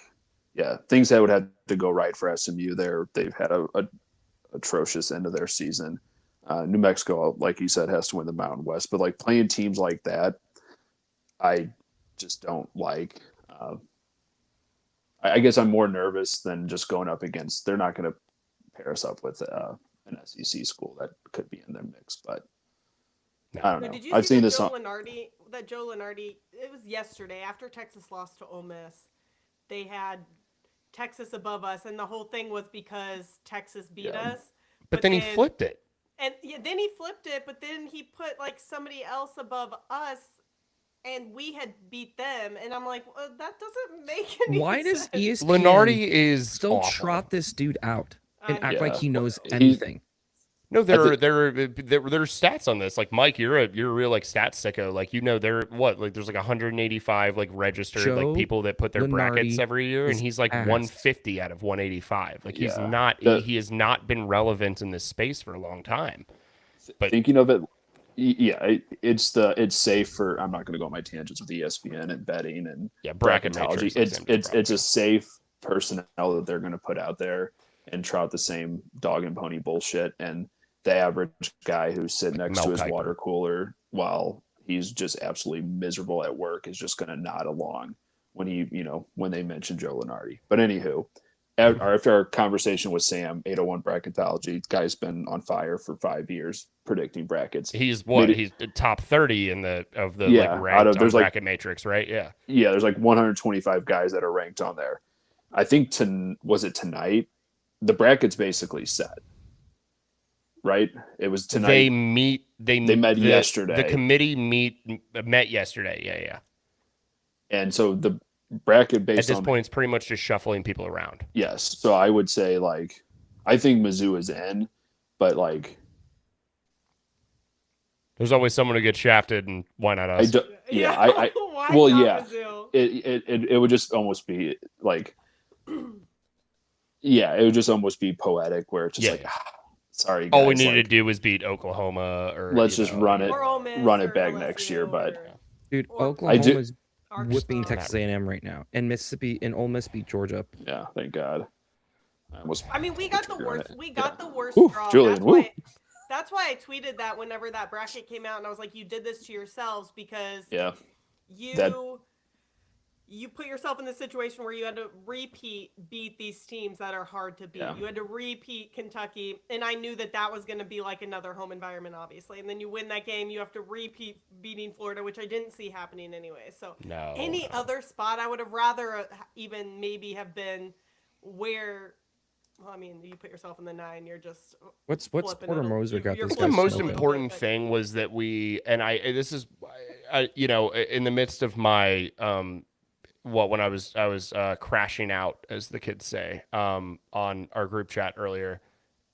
things that would have to go right for SMU. They've had a atrocious end of their season. New Mexico, like you said, has to win the Mountain West, but like playing teams like that, I just don't like. I guess I'm more nervous than just going up against. They're not going to pair us up with an SEC school that could be in their mix, but I don't So know. did you I've see seen that this. Joe Lunardi, it was yesterday after Texas lost to Ole Miss. They had Texas above us, and the whole thing was because Texas beat us. But then he flipped it. And then he flipped it, but then he put like somebody else above us, and we had beat them. And I'm like, well, that doesn't make any Why sense. does ESPN Lenardi is still awful. trot this dude out and I act like know. he knows He- anything? No, there are stats on this. Like Mike, you're a real like stats sicko. Like there's like 185 like registered Joe like people that put their brackets Lenardi every year, and is he's like ass. 150 out of 185. Like he's Yeah. not The- he has not been relevant in this space for a long time. But Thinking of it, it's safe for. I'm not going to go on my tangents with ESPN and betting and yeah, bracket bracketology. matrix. It's a safe personnel that they're going to put out there and trot the same dog and pony bullshit. And the average guy who's sitting next Mel to his Kiper. water cooler while he's just absolutely miserable at work is just going to nod along when they mention Joe Lunardi. But anywho, after our conversation with Sam, 801 bracketology, guy's been on fire for 5 years predicting brackets. he's Maybe- he's the top 30 in the Yeah, like out ranked of- on there's, like- bracket matrix, right? Yeah. Yeah, there's like 125 guys that are ranked on there. I think was it tonight? The bracket's basically set. Right? It was tonight. They met yesterday. The committee met yesterday. Yeah. And so the bracket At based this on point, it's pretty much just shuffling people around. yes. So I would say like I think Mizzou is in, but like There's always someone who gets shafted, and why not I us? do, yeah, Why well, not yeah, Mizzou? it would just almost be like, yeah, it would just almost be poetic where it's just Yeah. like, sorry, guys, All we needed like, to do was beat Oklahoma, or let's you just know, run it, Or Ole Miss run or it back LSU next year. But or Dude, Or- Oklahoma's Arkansas. whipping Texas A&M right now, and Mississippi and Ole Miss beat Georgia. yeah, thank God. I mean, we got the worst. We got the worst Whew, draw. Julian, That's why I tweeted that whenever that bracket came out, and I was like, "You did this to yourselves because Yeah, you put yourself in the situation where you had to beat these teams that are hard to beat. Yeah. You had to repeat Kentucky, and I knew that was going to be like another home environment, obviously. And then you win that game, you have to repeat beating Florida, which I didn't see happening anyway. So any other spot, I would have rather even maybe have been where. Well, I mean, you put yourself in the 9, you're just What's flipping Porter it. Moser got You're this The guy flipping most it a smoking? little important bit. thing was that this is, you know, in the midst of my, when I was crashing out, as the kids say, on our group chat earlier,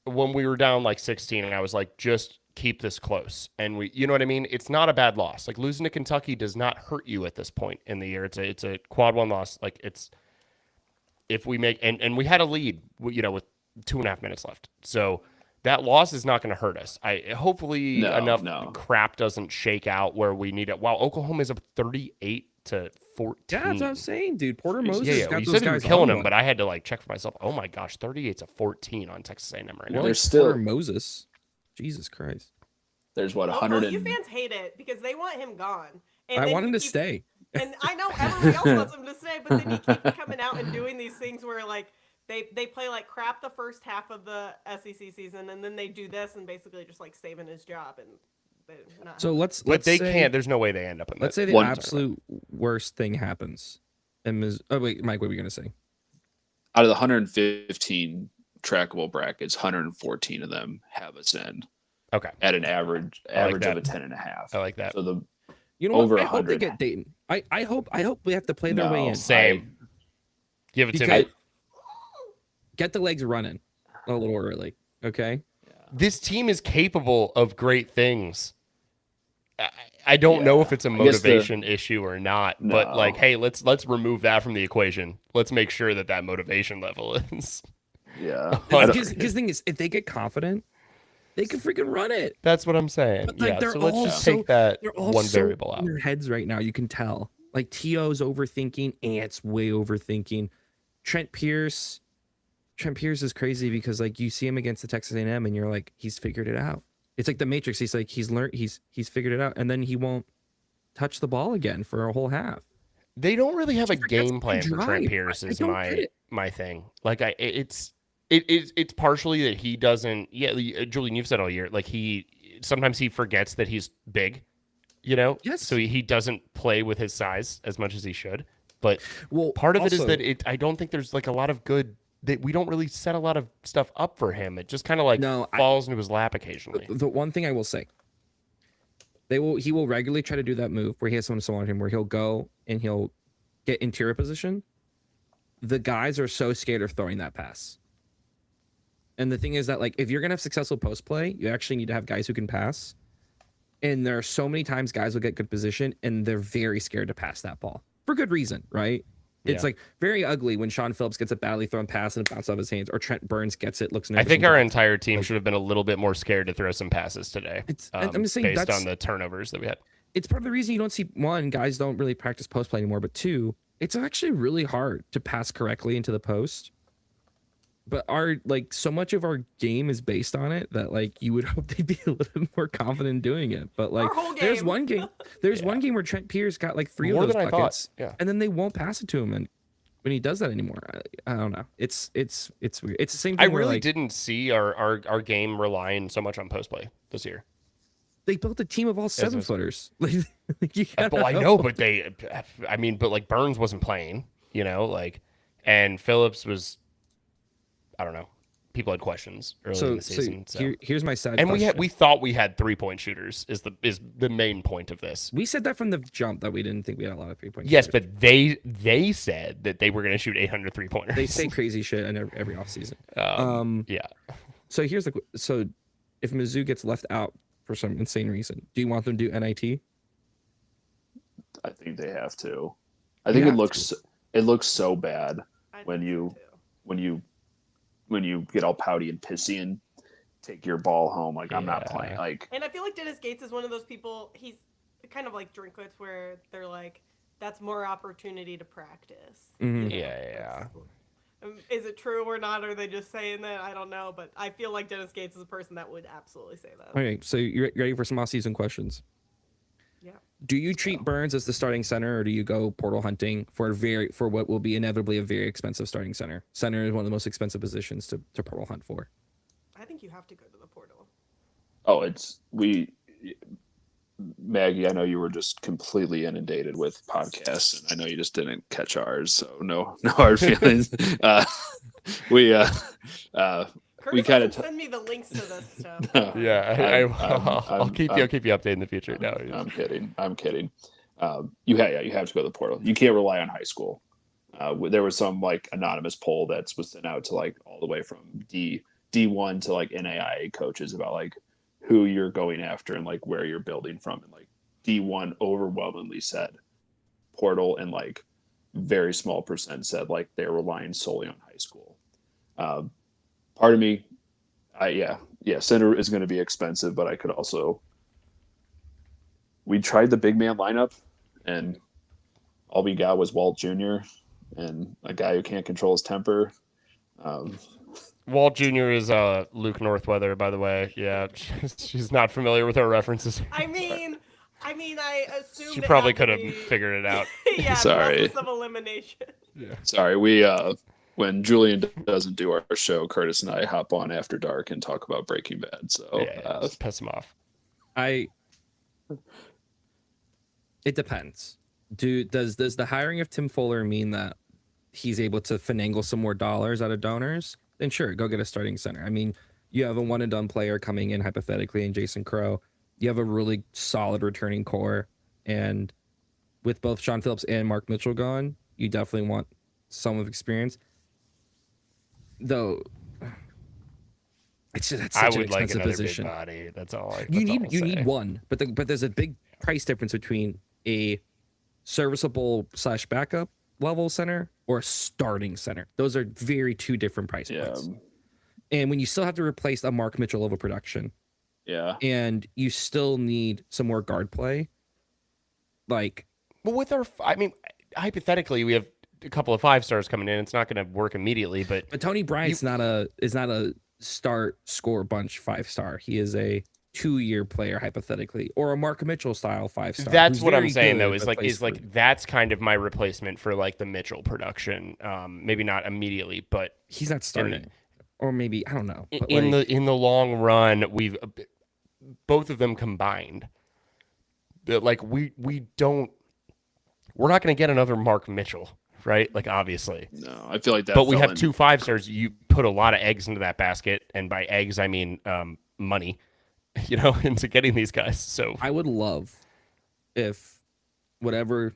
when we were down like 16, and I was like, just keep this close. And you know what I mean? It's not a bad loss. Like, losing to Kentucky does not hurt you at this point in the year. It's a quad 1 loss. Like, it's, if we make, and we had a lead, you know, with 2.5 minutes left. So that loss is not going to hurt us. Hopefully enough crap doesn't shake out where we need it. Wow, Oklahoma is up 38-14. Yeah, that's what I'm saying, dude. Porter Moses Yeah, got you those said you were guys killing on him, but I had to like check for myself. Oh my gosh, 38-14 on Texas A&M right now. Well, There's Porter still- Moses. Jesus Christ. there's what Oh, 100 you and fans hate it because they want him gone. And I then want him to keep- stay. And I know everybody else wants him to stay, but then he keeps coming out and doing these things where like they play like crap the first half of the SEC season, and then they do this and basically just like saving his job. And they're not. So let's But they say, can't. There's no way they end up in. Let's say the absolute worst thing happens. And oh wait, Mike, what were you gonna say? out of the 115 trackable brackets, 114 of them have us in. Okay. At an average like of that. a 10.5. I like that. So the You know over what? I hope they 100. get Dayton. I hope we have to play their way in. Same. Give it to Because- me. Get the legs running a little early. Okay. This team is capable of great things. I don't know if it's a I guess motivation issue or not, but No. like, hey, let's remove that from the equation. Let's make sure that motivation level is. Yeah. Because the thing is, if they get confident, they can freaking run it. That's what I'm saying. But, like, Yeah. they're So let's all just so- take that They're all one so variable out. in their heads right now. You can tell. Like T.O.'s overthinking. Ant's way overthinking. Trent Pierce is crazy because like you see him against the Texas A&M and you're like, he's figured it out. It's like the Matrix. He's like, he's learned, he's figured it out, and then he won't touch the ball again for a whole half. They don't really have a He forgets game to plan for Trent drive. Pierce. I Is don't get it. my thing. Like it's partially that he doesn't. Yeah, Julian, you've said all year. Like sometimes he forgets that he's big. You know. Yes. So he doesn't play with his size as much as he should. But Well, part of it is also- that I don't think there's like a lot of good. That we don't really set a lot of stuff up for him. It just kind of like falls into his lap occasionally. The one thing I will say, he will regularly try to do that move where he has someone surround him, where he'll go and he'll get interior position. The guys are so scared of throwing that pass. And the thing is that, like, if you're gonna have successful post play, you actually need to have guys who can pass. And there are so many times guys will get good position and they're very scared to pass that ball for good reason, right? It's Yeah. like very ugly when Sean Phillips gets a badly thrown pass and it bounces off his hands, or Trent Burns gets it, looks nervous. I think and our drops. entire team should have been a little bit more scared to throw some passes today. I'm just saying based that's- on the turnovers that we had. It's part of the reason you don't see, one, guys don't really practice post play anymore, but two, it's actually really hard to pass correctly into the post. But so much of our game is based on it that like you would hope they'd be a little bit more confident doing it. But like Our whole there's game. one game where Trent Pierce got like 3 More of those than I thought, buckets, yeah. and then they won't pass it to him, and when he does that anymore, I don't know. It's weird. It's the same thing. I where, really like, didn't see our game relying so much on post play this year. They built a team of all 7-footers. Like you Well, gotta I know, but but like Burns wasn't playing, you know, like, and Phillips was, I don't know. People had questions early in the season. So. Here's my side And question. we thought we had 3-point shooters is the main point of this. We said that from the jump that we didn't think we had a lot of 3-point. Yes, shooters. but they said that they were going to shoot 800 3-pointers. They say crazy shit in every offseason. yeah. So if Mizzou gets left out for some insane reason. Do you want them to do NIT? I think they have to. I think it looks so bad I when think so, you too. when you get all pouty and pissy and take your ball home. Like I'm not Yeah. playing. Like And I feel like Dennis Gates is one of those people. He's kind of like Drinkwitz, where they're like, that's more opportunity to practice. Mhm. Yeah. Is it true or not? Are they just saying that? I don't know, but I feel like Dennis Gates is a person that would absolutely say that. Okay, so you ready for some off-season questions? Yeah. Do you treat Burns as the starting center, or do you go portal hunting for what will be inevitably a very expensive starting center? Center is one of the most expensive positions to portal hunt for. I think you have to go to the portal. Maggie, I know you were just completely inundated with podcasts, and I know you just didn't catch ours, so no hard feelings. We kind of send me the links to this stuff. Yeah, I'll keep you updated in the future. No, I'm kidding. You have to go to the portal. You can't rely on high school. There was some like anonymous poll that was sent out to like all the way from D1 to like NAIA coaches about like who you're going after and like where you're building from, and like D1 overwhelmingly said portal, and like very small percent said like they're relying solely on high school. Part of me, center is going to be expensive, but I could also. We tried the big man lineup, and all we got was Walt Jr. and a guy who can't control his temper. Walt Jr. is Luke Northweather, by the way. Yeah, she's not familiar with our references. I mean, I assume She probably could have figured it out. Yeah, Sorry. process of elimination. Yeah. Sorry, we when Julian doesn't do our show, Curtis and I hop on after dark and talk about Breaking Bad. So Let's piss him off. It depends. Does the hiring of Tim Fuller mean that he's able to finagle some more dollars out of donors? Then sure, go get a starting center. I mean, you have a one and done player coming in hypothetically in Jason Crow. You have a really solid returning core, and with both Sean Phillips and Mark Mitchell gone, you definitely want some of experience. Though that's such I an would like expensive another position. big body. That's all. You need one, but there's a big price difference between a serviceable / backup level center or a starting center. Those are two different price points. And when you still have to replace a Mark Mitchell level production, and you still need some more guard play, like. But with hypothetically, we have a couple of 5-stars coming in. It's not going to work immediately, but Tony Bryant's not a start score bunch 5-star. He is a 2-year player hypothetically, or a Mark Mitchell style 5-star. That's what I'm saying though. Is that's kind of my replacement for like the Mitchell production. Maybe not immediately, but he's not starting, or maybe I don't know. But in the long run, we've both of them combined. Like we're not going to get another Mark Mitchell. Right? Like, obviously. No, I feel like that. But we have 2 5-stars. You put a lot of eggs into that basket. And by eggs, I mean money, into getting these guys. So I would love if whatever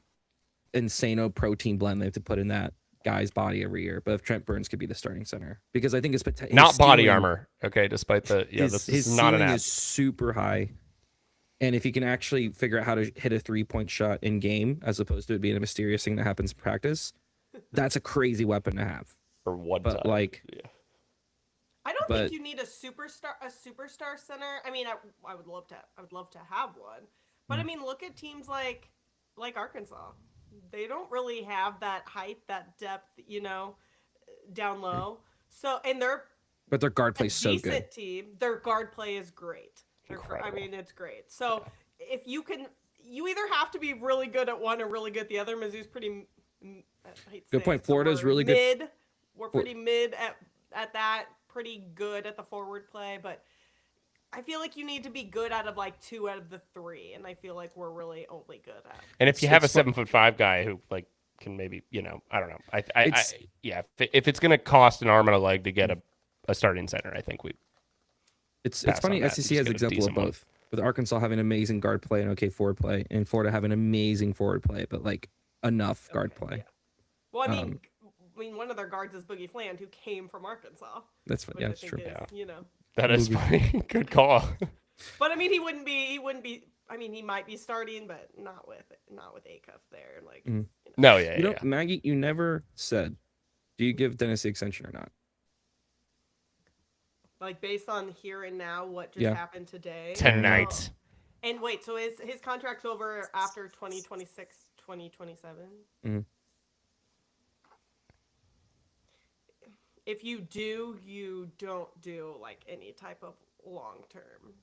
insano protein blend they have to put in that guy's body every year, but if Trent Burns could be the starting center. Because I think his potential. Not body armor. Okay, despite the. Yeah, this his is not an ceiling app. is super high. And if he can actually figure out how to hit a 3-point shot in game, as opposed to it being a mysterious thing that happens in practice, that's a crazy weapon to have. For one but time. I don't think you need a superstar center. I mean, I would love to have one. But I mean, look at teams like Arkansas. They don't really have that height, that depth, down low. So but their guard play is so good. Decent team. Their guard play is great. Incredible. I mean, it's great. So if you either have to be really good at one or really good at the other. Mizzou's pretty. Good point. Florida's really mid. good. We're pretty mid at that. Pretty good at the forward play, but I feel like you need to be good out of like 2 out of the 3, and I feel like we're really only good at. And if you have a 7'5" guy who like can maybe I don't know. If it's gonna cost an arm and a leg to get a starting center, I think we. It's funny. SEC has example of both. With Arkansas having amazing guard play and okay forward play, and Florida having amazing forward play, but like enough guard play. Yeah. Well, I mean, one of their guards is Boogie Fland, who came from Arkansas. That's true. Is, That is funny. Good call. But I mean, he wouldn't be. I mean, he might be starting, but not with Acuff there. Like, Mm. No, yeah, You know, yeah. Maggie, you never said, do you give Dennis the extension or not? like based on here and now, what just Yeah. happened today. Tonight. And wait, so his contract's over after 2026, 2027? Mhm. If you do, you don't do like any type of long-term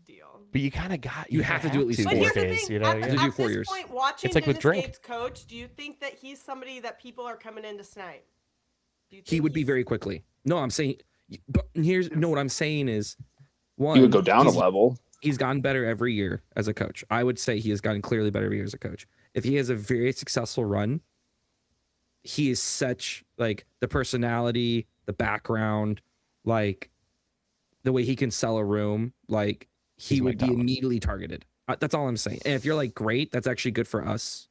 deal. But you kind of got. You have to do at least But four here's the days, thing, you know. at, Yeah. To do at 4 this years. point, watching It's like with Dennis Drink. Gates coach, do you think that he's somebody that people are coming in to snipe? Do you He think would be he's- very quickly. No, I'm saying, but here's no. What I'm saying is, one, He would go down a he's- level. He's gotten better every year as a coach. I would say he has gotten clearly better every year as a coach. If he has a very successful run, he is such like the personality, the background, like the way he can sell a room. Like he He's would be Mike Tomlin. immediately targeted. That's all I'm saying. And if you're like great, that's actually good for us.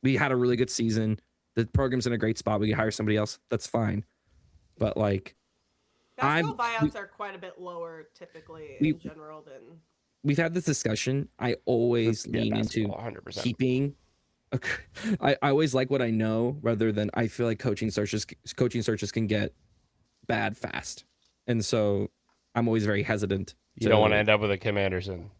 We had a really good season. The program's in a great spot. We can hire somebody else. That's fine. But like, Basketball buyouts are quite a bit lower typically in general than. we've had this discussion. I always lean into 100%. keeping. I always like what I know rather than I feel like coaching searches can get bad fast, and so I'm always very hesitant. You don't want to end up with a Kim Anderson.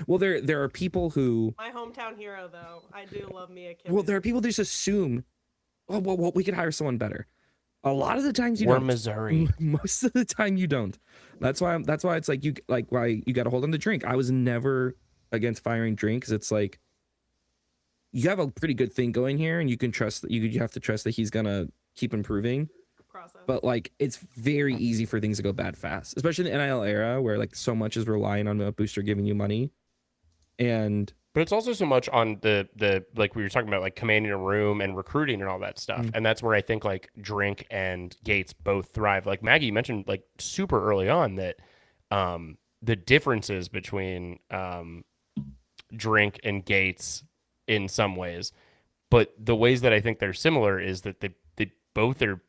Well, there are people who. My hometown hero, though, I do love me a kid. Well, there are people who just assume, oh, well, we could hire someone better. A lot of the times you We're don't. Missouri. Most of the time you don't. That's why it's like why you got to hold on to Drink. I was never against firing Drink because it's like you have a pretty good thing going here, and you can trust that you have to trust that he's gonna keep improving. process. But like it's very easy for things to go bad fast, especially in the NIL era where like so much is relying on a booster giving you money, and But it's also so much on the like we were talking about, like commanding a room and recruiting and all that stuff. And that's where I think like Drink and Gates both thrive. Like Maggie mentioned like super early on that the differences between Drink and Gates in some ways, but the ways that I think they're similar is that they both are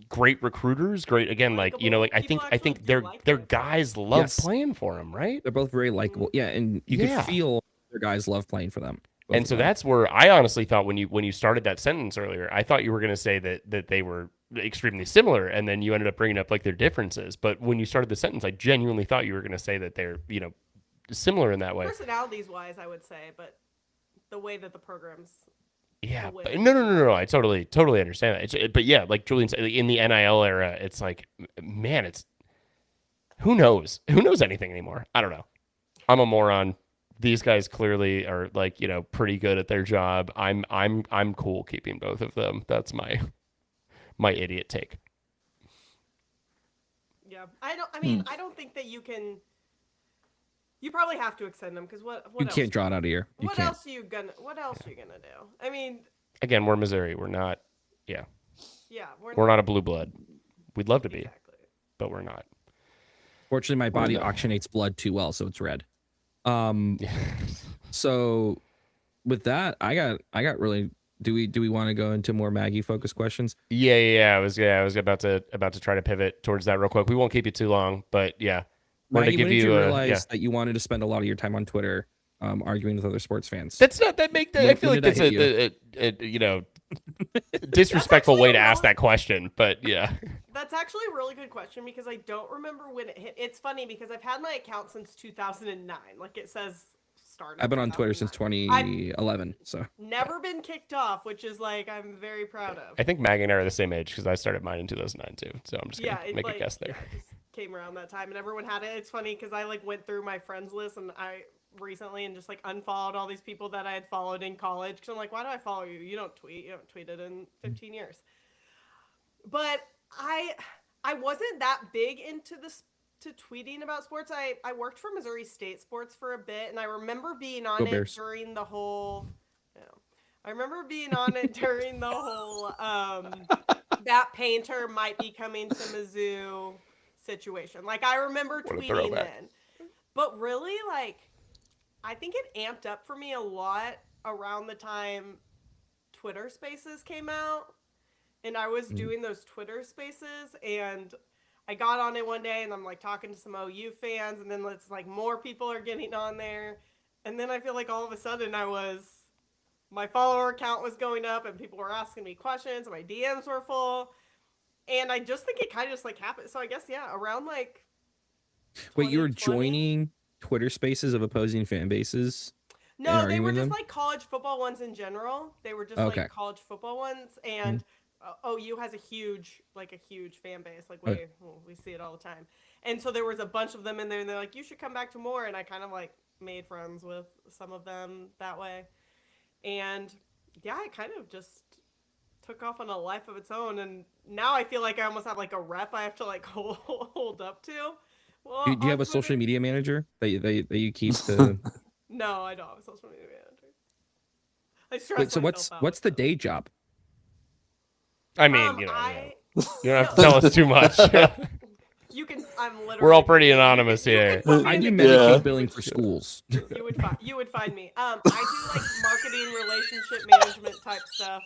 great recruiters. Great again, like you know, like I People think actually do their like their them. guys love Yes. playing for them, right? they're both very likable. Yeah, and you Yeah. can feel their guys love playing for them. both And of so them. that's where I honestly thought when you started that sentence earlier, I thought you were going to say that they were extremely similar, and then you ended up bringing up like their differences. But when you started the sentence, I genuinely thought you were going to say that they're similar in that way. Personalities wise, I would say, but the way that the programs. Yeah, way but that no. I totally understand that. But yeah, like Julian said, in the NIL era, it's like, man, it's who knows anything anymore. I don't know. I'm a moron. These guys clearly are like pretty good at their job. I'm cool keeping both of them. That's my idiot take. Yeah, I don't think that you can. You probably have to extend them because what you else? can't draw it out of here. You What can't. else are you gonna do? I mean, Again, we're Missouri. We're not. Yeah, yeah, we're not a blue blood. We'd love to be, exactly. but we're not. Fortunately, my body no. oxygenates blood too well, so it's red. Yeah. So with that, I got really. Do we want to go into more Maggie focused questions? Yeah. I was about to try to pivot towards that real quick. We won't keep you too long, but yeah, we're Maggie, gonna when give did you you realize that you wanted to spend a lot of your time on Twitter arguing with other sports fans? That's not that make that. I When- feel when like did that's that a disrespectful actually way a to ask really- that question, but yeah. That's actually a really good question because I don't remember when it hit. It's funny because I've had my account since 2009. Like it says started. I've been on Twitter since 2009. 2011. So Never been kicked off, which is like I'm very proud of. I think Maggie and I are the same age because I started mine in 2009 too. So I'm just gonna Yeah, it, make like, a guess there. yeah, it just came around that time, and everyone had it. It's funny because I like went through my friends list and I recently and just like unfollowed all these people that I had followed in college because I'm like, why do I follow you? You don't tweet. You haven't tweeted in 15 years. But I wasn't that big into this to tweeting about sports. I worked for Missouri State Sports for a bit, and I remember being on Go it Bears. during the whole. I remember being on it during the whole that Painter might be coming to Mizzou situation. Like I remember What a tweeting throwback. then. But really, like I think it amped up for me a lot around the time Twitter Spaces came out. And I was doing those Twitter Spaces, and I got on it one day and I'm like talking to some OU fans, and then it's like more people are getting on there. And then I feel like all of a sudden my follower count was going up and people were asking me questions and my DMs were full. And I just think it kind of just like happened. So I guess, yeah, around like Wait, you were 2020. joining Twitter spaces of opposing fan bases? and No, they arguing were with just them? like college football ones in general. They were just Okay. like college football ones, and OU has a huge fan base. Like Okay. we see it all the time. And so there was a bunch of them in there, and they're like, "You should come back to more." And I kind of like made friends with some of them that way. And yeah, it kind of just took off on a life of its own. And now I feel like I almost have like a rep I have to like hold up to. Well, Do you have on a social Twitter- media manager that you keep to? No, I don't have a social media manager. I stress Wait, so myself out what's with the them. day job? I mean, I you don't have to tell us too much. you can. I'm literally. We're all pretty anonymous here. I do Medicaid billing for schools. You would find me. I do like marketing, relationship management type stuff.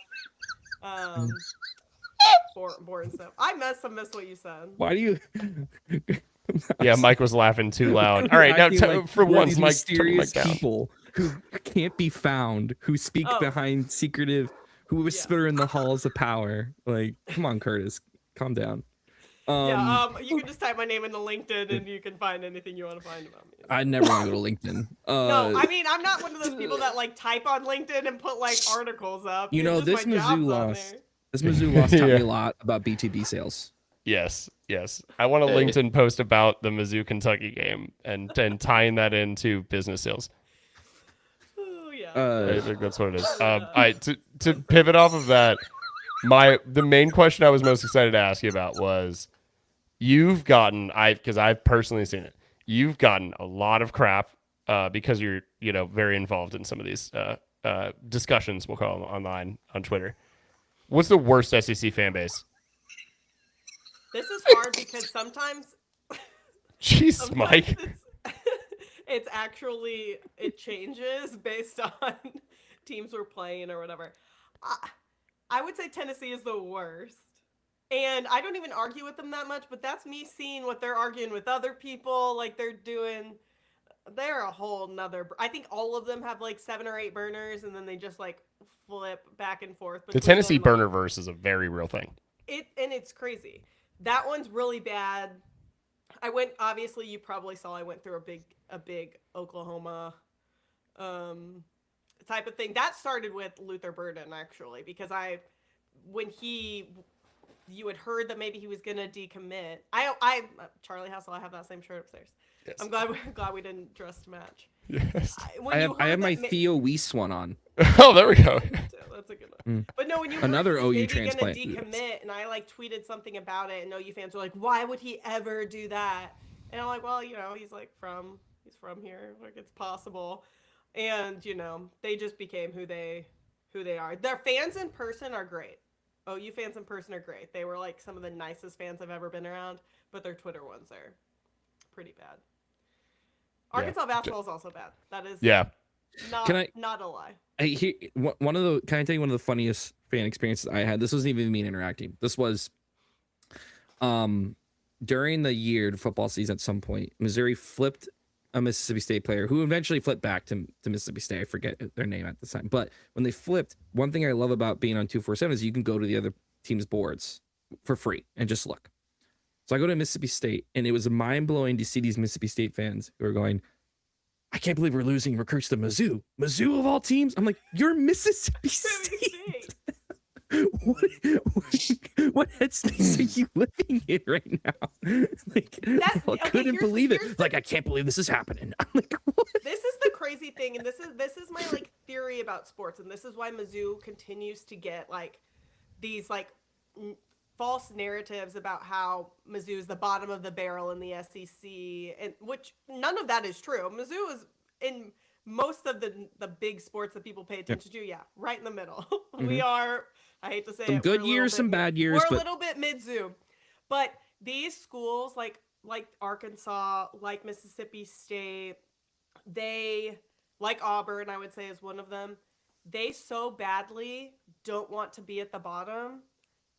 Boring stuff. I miss what you said. Why do you? Yeah, Mike was laughing too loud. All right, now Acting like for we're once, these Mike, turn the mic mysterious down. people who can't be found, who speak Oh. behind secretive, who whisper in the halls of power. Like, come on, Curtis, calm down. You can just type my name into LinkedIn and you can find anything you want to find about me. I never want to go to LinkedIn. No, I mean I'm not one of those people that like type on LinkedIn and put like articles up. You know, It's this just my job's Mizzou on loss. there. This Mizzou loss taught me Yeah. a lot about B2B sales. Yes. I want a LinkedIn post about the Mizzou Kentucky game and tying that into business sales. Oh yeah. I think that's what it is. To pivot off of that, the main question I was most excited to ask you about was you've gotten because I've personally seen it. You've gotten a lot of crap because you're very involved in some of these discussions, we'll call them online on Twitter. What's the worst SEC fan base? This is hard because sometimes Jeez, Mike. it's actually it changes based on teams we're playing or whatever. I would say Tennessee is the worst. And I don't even argue with them that much, but that's me seeing what they're arguing with other people. Like they're a whole nother. I think all of them have like 7 or 8 burners, and then they just like flip back and forth. The between Tennessee them. burner verse is a very real thing. It's crazy. That one's really bad. Obviously you probably saw I went through a big Oklahoma type of thing. That started with Luther Burden actually, because you had heard that maybe he was gonna decommit. I Charlie Hustle, I have that same shirt upstairs. Yes. I'm glad we didn't dress to match. Yes. I have my Theo Weiss one on. Oh, there we go. That's a good one. But no, when you Another heard he OU was maybe transplant. gonna decommit, and I like tweeted something about it, and OU fans were like, "Why would he ever do that?" And I'm like, "Well, he's from here, like it's possible." And they just became who they are. Their fans in person are great. OU fans in person are great. They were like some of the nicest fans I've ever been around, but their Twitter ones are pretty bad. Arkansas basketball is also bad. That is not a lie. Can I tell you one of the funniest fan experiences I had? This wasn't even me interacting. This was during the football season at some point. Missouri flipped a Mississippi State player who eventually flipped back to Mississippi State. I forget their name at the time. But when they flipped, one thing I love about being on 247 is you can go to the other team's boards for free and just look. So I go to Mississippi State, and it was mind-blowing to see these Mississippi State fans who are going, I can't believe we're losing recruits to Mizzou. Mizzou of all teams? I'm like, you're Mississippi State. What headspace are you living in right now? Like, I couldn't believe it. Like, I can't believe this is happening. I'm like, what? This is the crazy thing, and this is my like theory about sports, and this is why Mizzou continues to get like these like false narratives about how Mizzou is the bottom of the barrel in the SEC, and which none of that is true. Mizzou is in most of the big sports that people pay attention to. Yeah, right in the middle. We are. I hate to say Some it. good years, some bad years. We're a little bit Mizzou, but these schools like Arkansas, like Mississippi State, they like Auburn, I would say is one of them. They so badly don't want to be at the bottom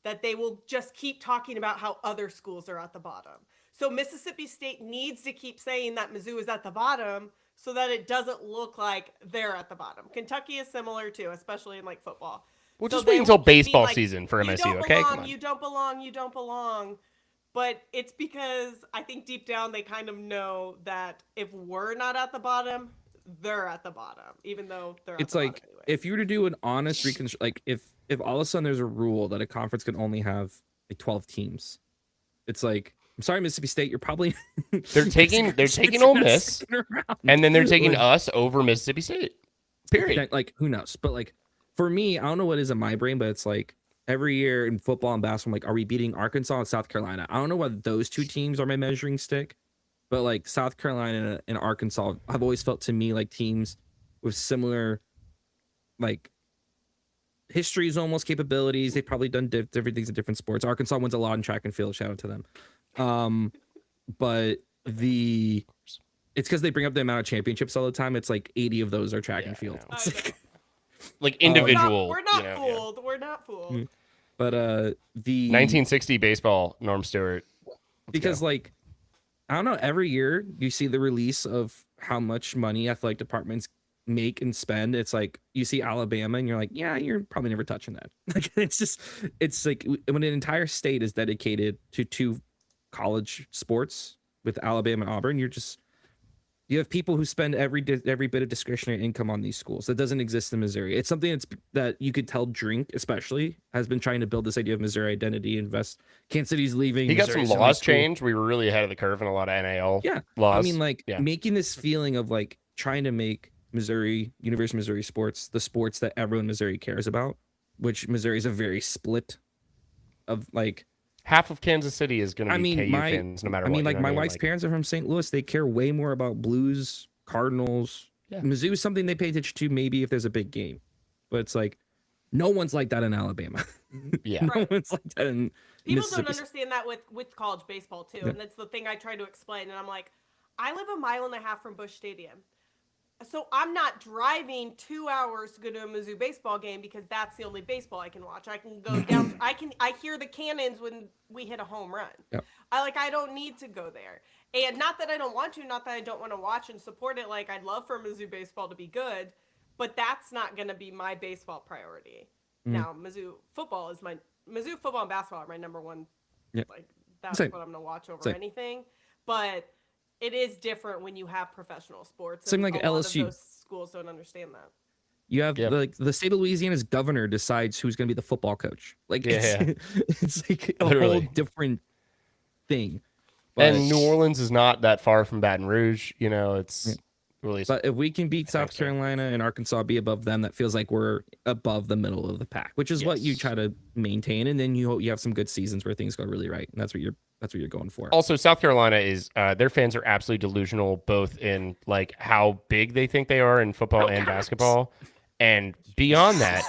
that they will just keep talking about how other schools are at the bottom. So Mississippi State needs to keep saying that Mizzou is at the bottom so that it doesn't look like they're at the bottom. Kentucky is similar too, especially in like football. We'll So just they wait until will keep being baseball like, season for you MSU, don't okay? Come belong, on. you don't belong, you don't belong. But it's because I think deep down they kind of know that if we're not at the bottom, they're at the bottom, even though they're It's at the like bottom anyway. if you were to do an honest reconstruction, like if all of a sudden there's a rule that a conference can only have like 12 teams, it's like, I'm sorry, Mississippi State, you're probably They're taking Ole Miss, and then they're taking us over Mississippi State. Period. Like, who knows? But like for me, I don't know what is in my brain, but it's like every year in football and basketball, I'm like, are we beating Arkansas and South Carolina? I don't know whether those two teams are my measuring stick, but like South Carolina and Arkansas have always felt to me like teams with similar like histories, almost capabilities. They've probably done different things in different sports. Arkansas wins a lot in track and field. Shout out to them. But it's because they bring up the amount of championships all the time. It's like 80 of those are track and field. I I know. Like individual. We're not you know, fooled. We're not fooled. But the 1960 baseball, Norm Stewart. because like I don't know, every year you see the release of how much money athletic departments make and spend. It's like you see Alabama and you're like, yeah, you're probably never touching that. Like it's like when an entire state is dedicated to two college sports with Alabama and Auburn, you have people who spend every bit of discretionary income on these schools. That doesn't exist in Missouri. It's something that you could tell Drink especially has been trying to build this idea of Missouri identity. Kansas City's leaving. He got Missouri's some selling laws school. changed. We were really ahead of the curve in a lot of NAL laws. I mean, like yeah. making this feeling of like trying to make University of Missouri sports the sports that everyone in Missouri cares about, which Missouri is a very split of like. Half of Kansas City is going to be KU my fans no matter I what. mean, like you know my what I mean? wife's parents are from St. Louis. They care way more about Blues, Cardinals. Yeah. Mizzou is something they pay attention to maybe if there's a big game, but it's like no one's like that in Alabama. Yeah. No Right. one's like that in People don't Mississippi. understand that with college baseball too, Yeah. and that's the thing I try to explain. And I'm like, I live a mile and a half from Busch Stadium, so I'm not driving 2 hours to go to a Mizzou baseball game because that's the only baseball I can watch. I can go down. I hear the cannons when we hit a home run. Yep. I don't need to go there. And not that I don't want to, not that I don't want to watch and support it. Like I'd love for Mizzou baseball to be good, but that's not going to be my baseball priority. Now, Mizzou football and basketball are my number one. Yep. Like that's Same. what I'm going to watch over Same. anything. But it is different when you have professional sports. Same and like a lot LSU. of those schools don't understand that. You have Yep. like the state of Louisiana's governor decides who's going to be the football coach. Like it's like a Literally. whole different thing. But, And New Orleans is not that far from Baton Rouge. You know, it's really. but if we can beat South so. Carolina and Arkansas, be above them, that feels like we're above the middle of the pack, which is what you Yes. try to maintain. And then you have some good seasons where things go really right, and that's what you're going for. Also, South Carolina is their fans are absolutely delusional, both in like how big they think they are in football and basketball, and beyond that.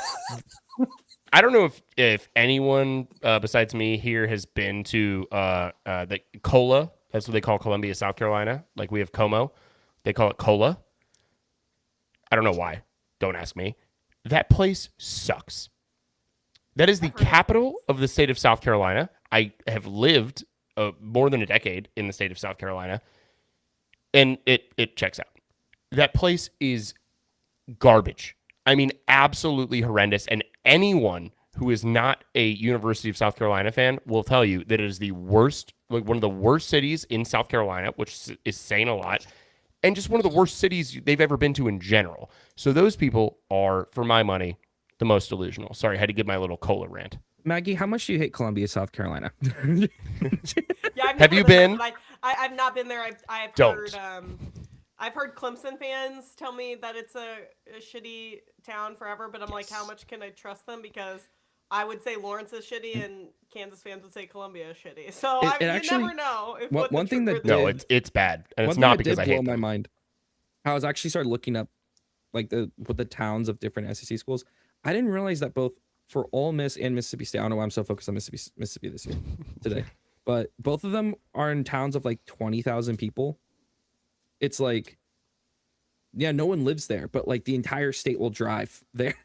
I don't know if anyone besides me here has been to the Cola. That's what they call Columbia, South Carolina. Like we have Como, they call it Cola. I don't know why. Don't ask me. That place sucks. That is the capital of the state of South Carolina. I have lived more than a decade in the state of South Carolina, and it checks out. That place is garbage. I mean, absolutely horrendous. And anyone who is not a University of South Carolina fan will tell you that it is the worst, like one of the worst cities in South Carolina, which is saying a lot, and just one of the worst cities they've ever been to in general. So those people are, for my money, the most delusional. Sorry, I had to give my little cola rant. Maggie, how much do you hate Columbia, South Carolina? Yeah, I've Have never you there, been? but I've not been there. I've Don't. heard I've heard Clemson fans tell me that it's a shitty town forever, but I'm like, how much can I trust them? Because I would say Lawrence is shitty, and Kansas fans would say Columbia is shitty. So you actually- never know. If one thing that No, did- it's bad, and One it's thing not that because did I blow hate my them. mind. I was actually started looking up like the towns of different SEC schools. I didn't realize that both for Ole Miss and Mississippi State. I don't know why I'm so focused on Mississippi this year today, but both of them are in towns of like 20,000 people. It's like, yeah, no one lives there, but like the entire state will drive there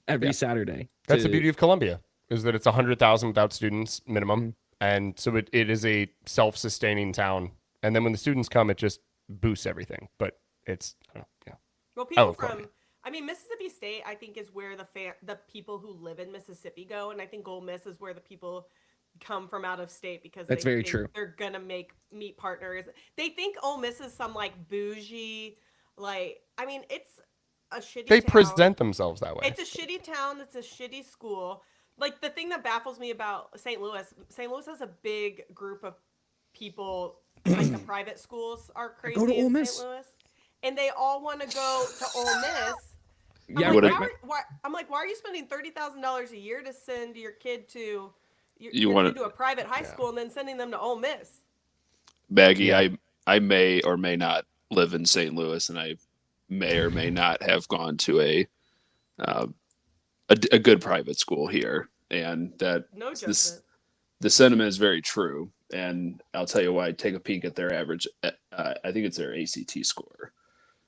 every Yeah. Saturday. That's the to- beauty of Columbia. is that it's 100,000 without students minimum, and so it is a self-sustaining town. And then when the students come, it just boosts everything. But it's yeah. Well, people love from, Columbia. I mean, Mississippi State, I think, is where the people who live in Mississippi go, and I think Ole Miss is where the people come from out of state because That's they very think true. they're gonna meet partners. They think Ole Miss is some like bougie, like I mean, it's a shitty. They town. present themselves that way. It's a shitty town. It's a shitty school. Like the thing that baffles me about St. Louis has a big group of people. Like the private schools are crazy Go to Ole in Miss. St. Louis, and they all want to go to Ole Miss. Yeah, I'm like, why are you spending $30,000 a year to send your kid to a private high school and then sending them to Ole Miss? Maggie, Yeah. I may or may not live in St. Louis, and I may or may not have gone to a good private school here, and that No judgment. the sentiment is very true. And I'll tell you why. Take a peek at their average. I think it's their ACT score.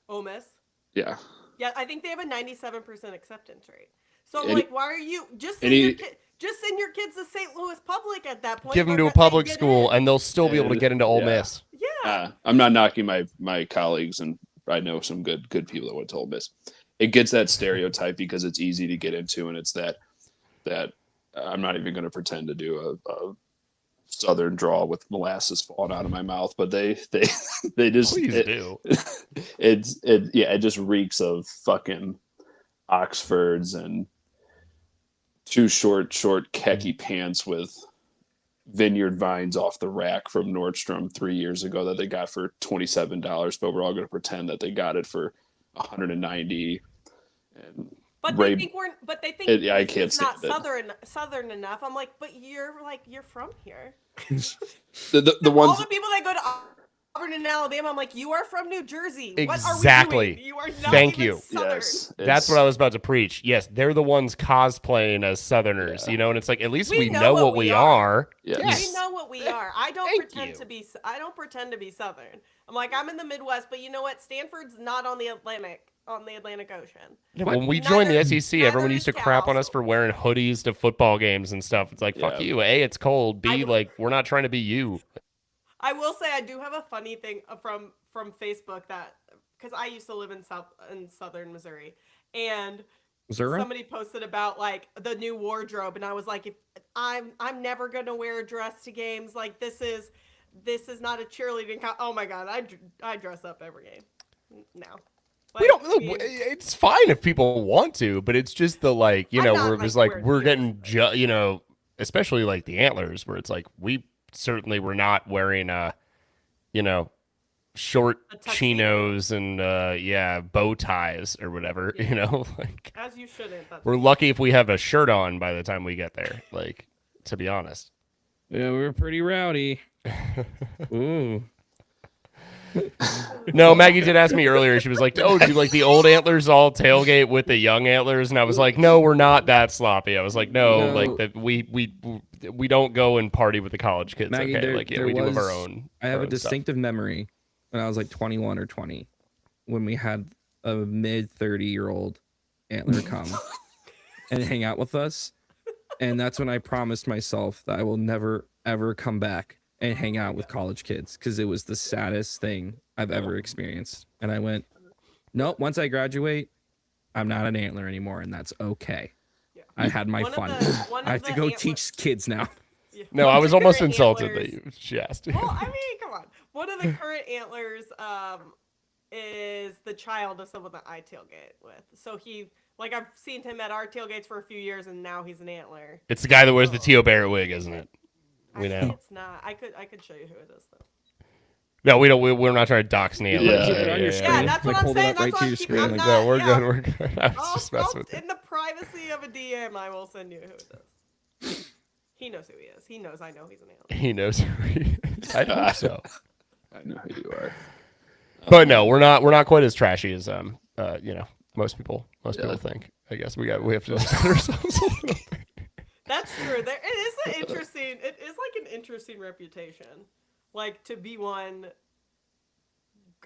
Ole Miss. Yeah. Yeah, I think they have a 97% acceptance rate. So I'm Any- like, why are you just send your kids to St. Louis Public at that point? Give them to a They're gonna public get school, in. and they'll still be able to get into Ole Yeah. Miss. Yeah. I'm not knocking my colleagues, and I know some good people that went to Ole Miss. It gets that stereotype because it's easy to get into, and it's that I'm not even going to pretend to do a Southern drawl with molasses falling out of my mouth, but they just Please do. it just reeks of fucking Oxfords and two short khaki pants with vineyard vines off the rack from Nordstrom 3 years ago that they got for $27, but we're all going to pretend that they got it for $190. And But Ray- they think I can't it's not stand it. southern enough. I'm like, but you're from here. the All ones the people that go to Auburn and Alabama, I'm like, you are from New Jersey. What are Exactly. we doing? You are not Thank even you. Southern. yes, That's what I was about to preach. Yes, they're the ones cosplaying as Southerners, Yeah. you know, and it's like at least We we know know what what we we are. are. Yes. We know what we are. I don't Thank pretend you. to be. I don't pretend to be Southern. I'm like, I'm in the Midwest, but you know what? Stanford's not on the Atlantic Ocean. When we joined the Neither- SEC, everyone neither used to is crap on Cal, us so- for wearing hoodies to football games and stuff. It's like, fuck Yeah. you. A, it's cold. B, I- like, we're not trying to be you. I will say I do have a funny thing from Facebook that because I used to live in southern Missouri, and Missouri? somebody posted about like the new wardrobe, and I was like, if I'm never gonna wear a dress to games. Like this is not a cheerleading. Oh my god, I dress up every game now. We Like, don't. I mean, It's fine if people want to, but it's just the like, you I'm know, not, where it was like wearing we're heels, getting, you know, especially like the Antlers, where it's like we certainly were not wearing, you know, short A tuxedo. chinos and bow ties or whatever. Yeah. You know, like as you shouldn't. That's we're lucky if we have a shirt on by the time we get there. Like, to be honest. Yeah, we were pretty rowdy. Ooh. No, Maggie did ask me earlier. She was like, "Oh, do like the old Antlers all tailgate with the young Antlers?" And I was like, "No, we're not that sloppy." I was like, "No, No. like that we don't go and party with the college kids." Maggie, Okay, there- like yeah, there we do have our was- own. I have our a own stuff. distinctive memory when I was like 21 or 20 when we had a mid 30-year-old antler come and hang out with us. And that's when I promised myself that I will never, ever come back and hang out with college kids because it was the saddest thing I've ever experienced. And I went, nope, once I graduate, I'm not an antler anymore. And that's okay. Yeah. I had my One of fun. the- one I of have to the go antler- teach kids now. Yeah. No, I was One of almost the insulted antlers- that she asked. Well, I mean, come on. One of the current antlers is the child of someone that I tailgate with. So I've seen him at our tailgates for a few years, and now he's an antler. It's the guy that wears the Tio Barrett wig, isn't it? We Actually, know. it's not. I could show you who it is though. No, we don't. We're not trying to dox any Yeah, Antlers. keep it on your Yeah, that's what Like, I'm hold it saying. up That's right what to I'm your keeping. screen, I'm like, not, No, we're yeah. good. We're good. I was just messing with you. In the privacy of a DM, I will send you who it is. He knows who he is. He knows I know he's an antler. He knows who he is. I hope so. I know who you are. But no, we're not quite as trashy as you know, most people think. I guess we have to defend ourselves a little bit. That's true. It is like an interesting reputation. Like to be one,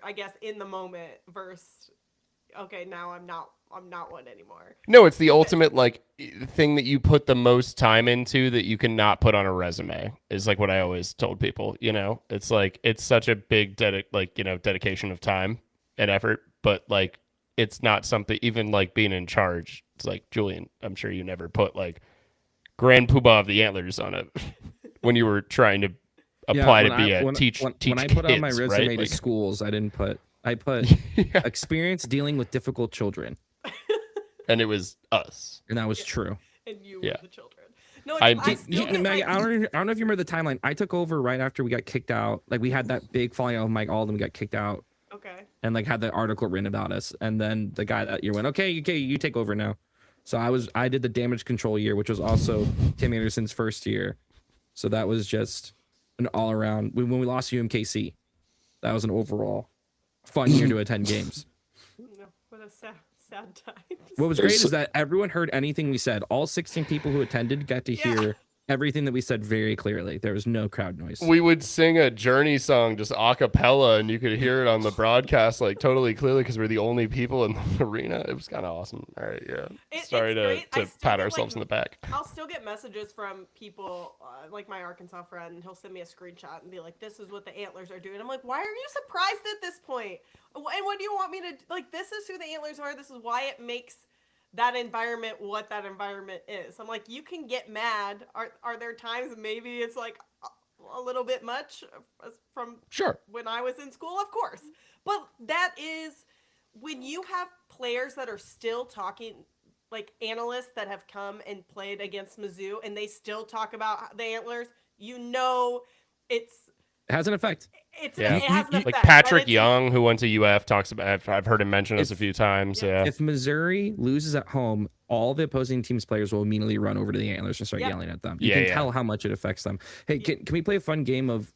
I guess, in the moment versus okay, now I'm not one anymore. No, it's the ultimate like thing that you put the most time into that you cannot put on a resume is like what I always told people, it's like it's such a big dedication of time and effort, but like it's not something even like being in charge. It's like, Julian, I'm sure you never put like Grand Poobah of the Antlers on it when you were trying to apply to be a teach when I kids, put on my resume right? to Like, schools, I put yeah. experience dealing with difficult children, And it was us. and that was true. And you Yeah. were the children. No, I- I still get, Maggie, like, I don't know if you remember the timeline. I took over right after we got kicked out. Like we had that big falling out of Mike Alden. We got kicked out, okay. and like had the article written about us. And then the guy that year went, okay, you take over now. So I did the damage control year, which was also Tim Anderson's first year. So that was just an all around. When we lost to UMKC, that was an overall fun year to attend games. No, what a sad time. What was great is that everyone heard anything we said. All 16 people who attended got to hear everything that we said very clearly. There was no crowd noise. We would sing a Journey song just a cappella, and you could hear it on the broadcast like totally clearly because we're the only people in the arena. It was kind of awesome. All right, yeah. Sorry it's great. I to still pat get, ourselves in the back. I'll still get messages from people, like my Arkansas friend, and he'll send me a screenshot and be like, "This is what the Antlers are doing." I'm like, "Why are you surprised at this point? And what do you want me to like? This is who the Antlers are. This is why it makes that environment what that environment is." I'm like, you can get mad. Are there times maybe it's like a little bit much from Sure. when I was in school? Of course. But that is when you have players that are still talking, like analysts that have come and played against Mizzou, and they still talk about the Antlers, it has an effect. it Yeah. has an effect. Like but Patrick it's- Young, who went to UF, talks about. I've heard him mention us a few times. Yeah. If Missouri loses at home, all the opposing team's players will immediately run over to the Antlers and start Yep. yelling at them. You Yeah, can yeah. tell how much it affects them. Hey, can we play a fun game of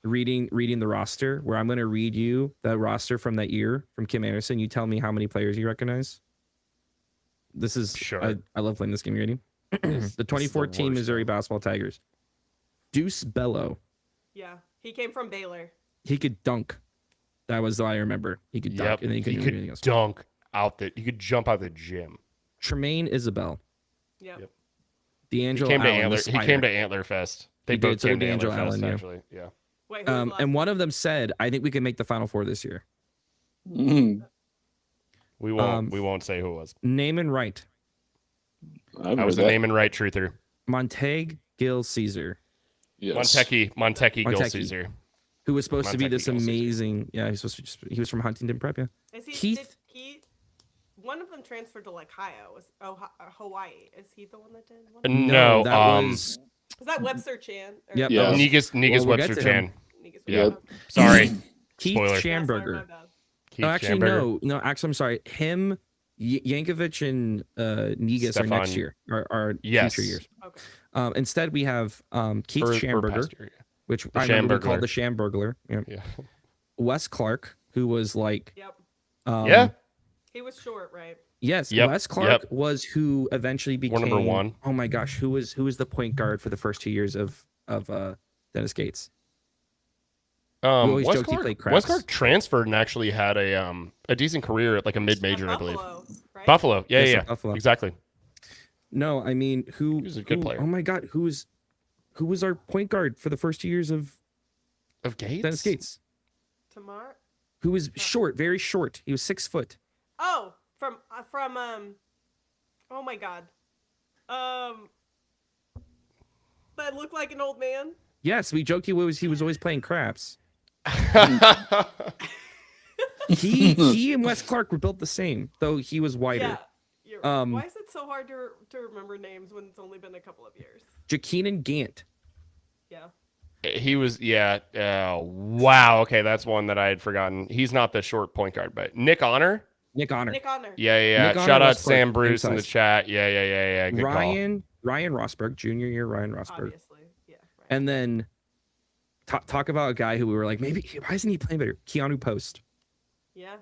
reading the roster, where I'm going to read you the roster from that year from Kim Anderson. You tell me how many players you recognize. This is Sure. I love playing this game. You ready? The 2014 worst Missouri basketball Tigers. Deuce Bello. Yeah, he came from Baylor. He could dunk. That was all I remember. He could dunk, Yep. and then he couldn't do anything else. dunk out the. He could jump out the gym. Tremaine Isabel. Yep. D'Angelo He came to Allen, the Antler. He Spider. came to Antler Fest. They He did, both so came did to Antler D'Angelo Fest Allen, yeah. actually. Yeah. Wait, who was last? And one of them said, "I think we can make the Final Four this year." Mhm. We won't say who it was. Name and right. I was the name and right truther. Montague Gill Caesar, Yes. Montecchi Gil Montecchi. Caesar. who was supposed to be Montecchi this Gill Caesar. amazing. Yeah, he's supposed to he was from Huntington Prep. Yeah. Is he? Keith- Did he? One of them transferred to like Hawaii. Is he the one that did? One? No, that was. Is that Webster Chan? Or- Yep, Yeah. that was Negus Well, we'll get Webster to him. Chan. Yeah. Sorry. Keith Spoiler. Schamberger. Keith No, actually, Schamberger. no. Actually, I'm sorry. Him, Yankovic, and Negus are next Stefan- year. Are Yes. future years. Okay. Instead, we have Keith Or Schamberger, past year, which I remember we called Schambergler. the Schambergler. Yeah. Yeah. Wes Clark, who was like, Yep. Yeah. He was short, right? yes, Yep, Wes Clark was who eventually became number one. Oh my gosh, who was the point guard for the first 2 years of Dennis Gates? always Wes joked he Clark, played Wes craps. Clark transferred and actually had a decent career at like a mid-major, I believe. Buffalo, right? Buffalo. Yeah, Yes, yeah. Buffalo. Exactly. No, I mean who? He was a good player. Oh my God, who was our point guard for the first 2 years of Of Gates? Dennis Gates? Tamar. Who was short, very short. He was 6 foot. Oh, from oh my God. That looked like an old man. Yes, we joked he was always playing craps. He and Wes Clark were built the same, though he was wider. Yeah. You're right. Um, Why is it so hard to remember names when it's only been a couple of years? Jakeenan Gant. Yeah. He was, yeah. Wow. Okay, that's one that I had forgotten. He's not the short point guard, but Nick Honor. Nick Honor. Nick Honor. Yeah. Nick Honor Shout out was Sam Clark, Bruce in the inside. chat. Yeah. Good call. Ryan Rosberg, junior year Ryan Rosberg. Obviously. Yeah. Right. And then talk about a guy who we were like, maybe why isn't he playing better? Keanu Post. Yeah.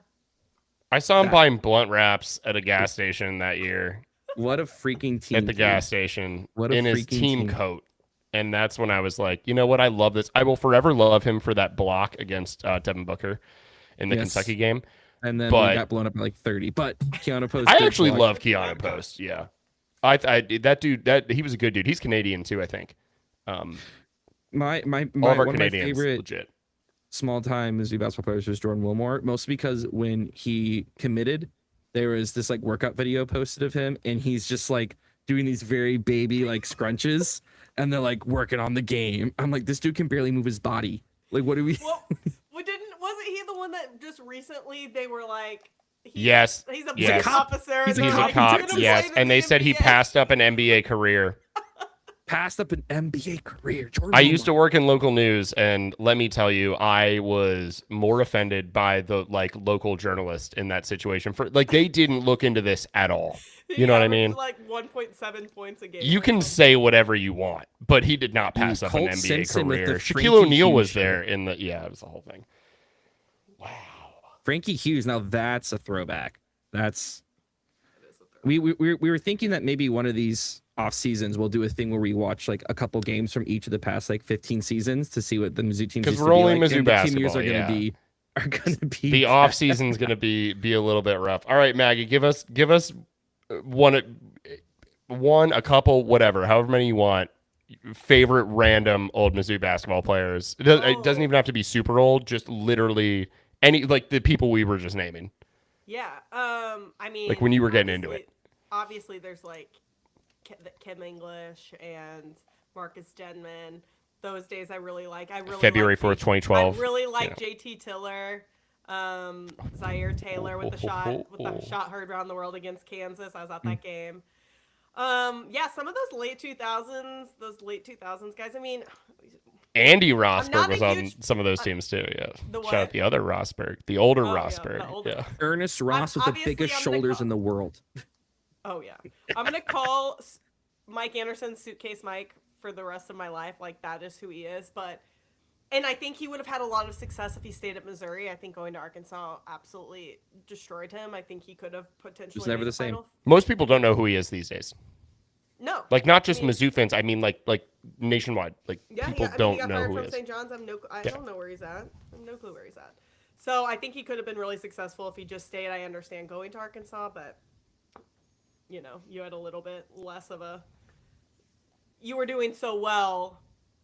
I saw him That- buying blunt wraps at a gas station that year. What a freaking team. At the dude. gas station What a in his freaking team team. coat. And that's when I was like, you know what? I love this. I will forever love him for that block against Devin Booker in the Yes. Kentucky game. and then but we got blown up by like 30. But Keanu Post. I did actually block. love Keanu Post. Yeah, that dude he was a good dude. He's Canadian too, I think. My All of our one of my Canadians favorite legit. small-time Mizzou basketball players was Jordan Wilmore, mostly because when he committed, there was this like workout video posted of him, and he's just like doing these very baby like scrunches, and they're like working on the game. I'm like, this dude can barely move his body. Like, what do we? Well, wasn't he the one that just recently they were like, Yes. he's a Yes. police officer. He's and a they're He's a like, cop, "You're gonna yes, play in and the they said he NBA." passed up an NBA career. Passed up an NBA career. Jordan I used to Wilmore. work in local news, and let me tell you, I was more offended by the like local journalist in that situation. For like, they didn't look into this at all. You know what I mean? Like 1.7 points a game. You or can something. say whatever you want, but he did not pass Dude, up Colt an NBA Simpson with the career. Frankie Shaquille O'Neal Hughes was show. there in the it was the whole thing. Wow. Frankie Hughes. Now that's a throwback. That's we were thinking that maybe one of these off seasons we'll do a thing where we watch like a couple games from each of the past like 15 seasons to see what the Mizzou teams. Because used to we're be only like, Mizzou and the team years basketball, are gonna be The off season's gonna be a little bit rough. All right, Maggie, give us one, a couple, whatever, however many you want. Favorite random old Mizzou basketball players. It doesn't even have to be super old. Just literally any like the people we were just naming. Yeah. I mean, Like when you were getting into it. Obviously, there's like Kim English and Marcus Denman. Those days I really like. February 4th, 2012. I really like JT Tiller, Zaire Taylor with the shot heard around the world against Kansas. I was at that game. Yeah, some of those late 2000s guys. I mean, Andy not Rosberg a was on huge- some of those teams too. Yeah. The Shout out what? the other Rosberg, the older Oh, yeah, Rosberg. the older Yeah. Ernest Ross with the Obviously, biggest I'm gonna shoulders call- in the world. Oh yeah, I'm gonna call Mike Anderson Suitcase Mike for the rest of my life. Like that is who he is. And I think he would have had a lot of success if he stayed at Missouri. I think going to Arkansas absolutely destroyed him. I think he could have potentially. never made the same. final. Most people don't know who he is these days. No, Like not just I mean- Mizzou fans. I mean like nationwide. Like yeah, people he don't got know fired who from he is. St. John's. I don't know where he's at. I have no clue where he's at. So I think he could have been really successful if he just stayed. I understand going to Arkansas, but you had a little bit less of a. You were doing so well,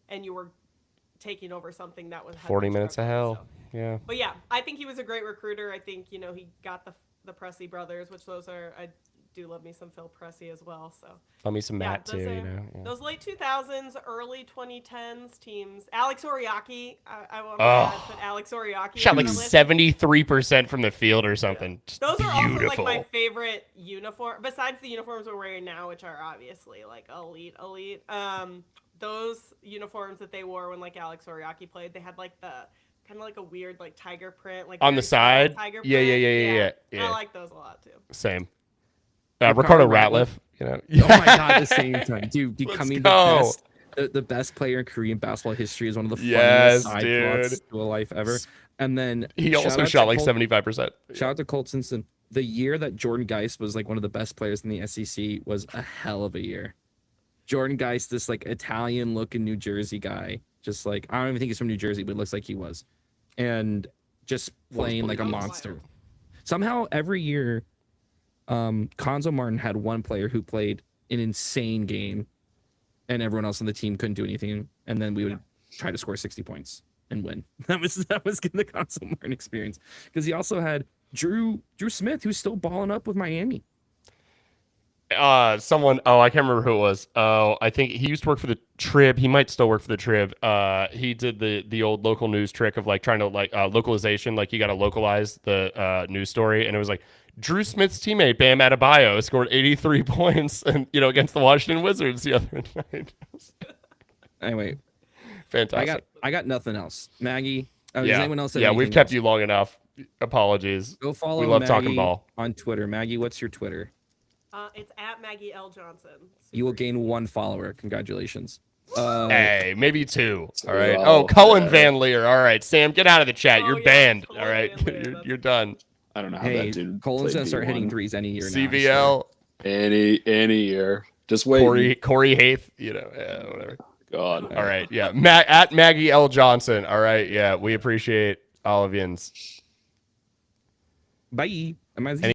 and you were taking over something that was 40 minutes of hell. So. Yeah. But yeah, I think he was a great recruiter. I think he got the Pressey brothers, which those are. I do love me some Phil Pressey as well. So Love me some yeah, Matt too. those are- You know. Yeah. those late 2000s, early 2010s teams. Alex Oriaki. I want Oh. to put Alex Oriaki. Shot on like the list. 73% from the field or something. Just Those are also like beautiful. my favorite uniform. Besides the uniforms we're wearing now, which are obviously like elite. Those uniforms that they wore when like Alex Oriaki played, they had like the kind of like a weird like tiger print, like On the very subtle side? Tiger Yeah, print. yeah. I like those a lot too. Same. Ricardo Ricardo Ratliff. You know. Oh my god, at the same time, dude, becoming go. the best player in Korean basketball history is one of the Yes, funniest side dude. plots to a life ever. And then He shout also out shot to like Colt- 75%. Shout out to Colt Simpson. The year that Jordan Geist was like one of the best players in the SEC was a hell of a year. Jordan Geist, this like Italian looking New Jersey guy, just like I don't even think he's from New Jersey, but it looks like he was, and just playing like a wild. monster. Somehow every year, Konzo Martin had one player who played an insane game, and everyone else on the team couldn't do anything, and then we would try to score 60 points and win. That was the Konzo Martin experience, because he also had Drew Smith, who's still balling up with Miami. I can't remember who it was. Oh, I think he used to work for the Trib. He might still work for the Trib. He did the old local news trick of like trying to like localization, like you got to localize the news story, and it was like Drew Smith's teammate Bam Adebayo scored 83 points, and against the Washington Wizards the other night. Anyway, Fantastic. I got nothing else. Maggie, does Yeah, anyone else have yeah, we've anything kept else? you long enough. Apologies. Go follow We love Maggie talking ball. on Twitter. Maggie, what's your Twitter? It's at Maggie L. Johnson. You will gain 1 follower. Congratulations. Hey, maybe 2. All right. Wow. Oh, Cullen Van Leer. All right, Sam, get out of the chat. Oh, You're yeah, banned. Cullen All right, Van Leer, you're done. I don't know how Hey, that dude. Colin's played gonna start hitting D1. threes any year now. I CVL. Any year. Just wait. Corey Haith. Yeah, whatever. God. All right, yeah. At Maggie L. Johnson. All right, yeah. We appreciate all of yins. Bye.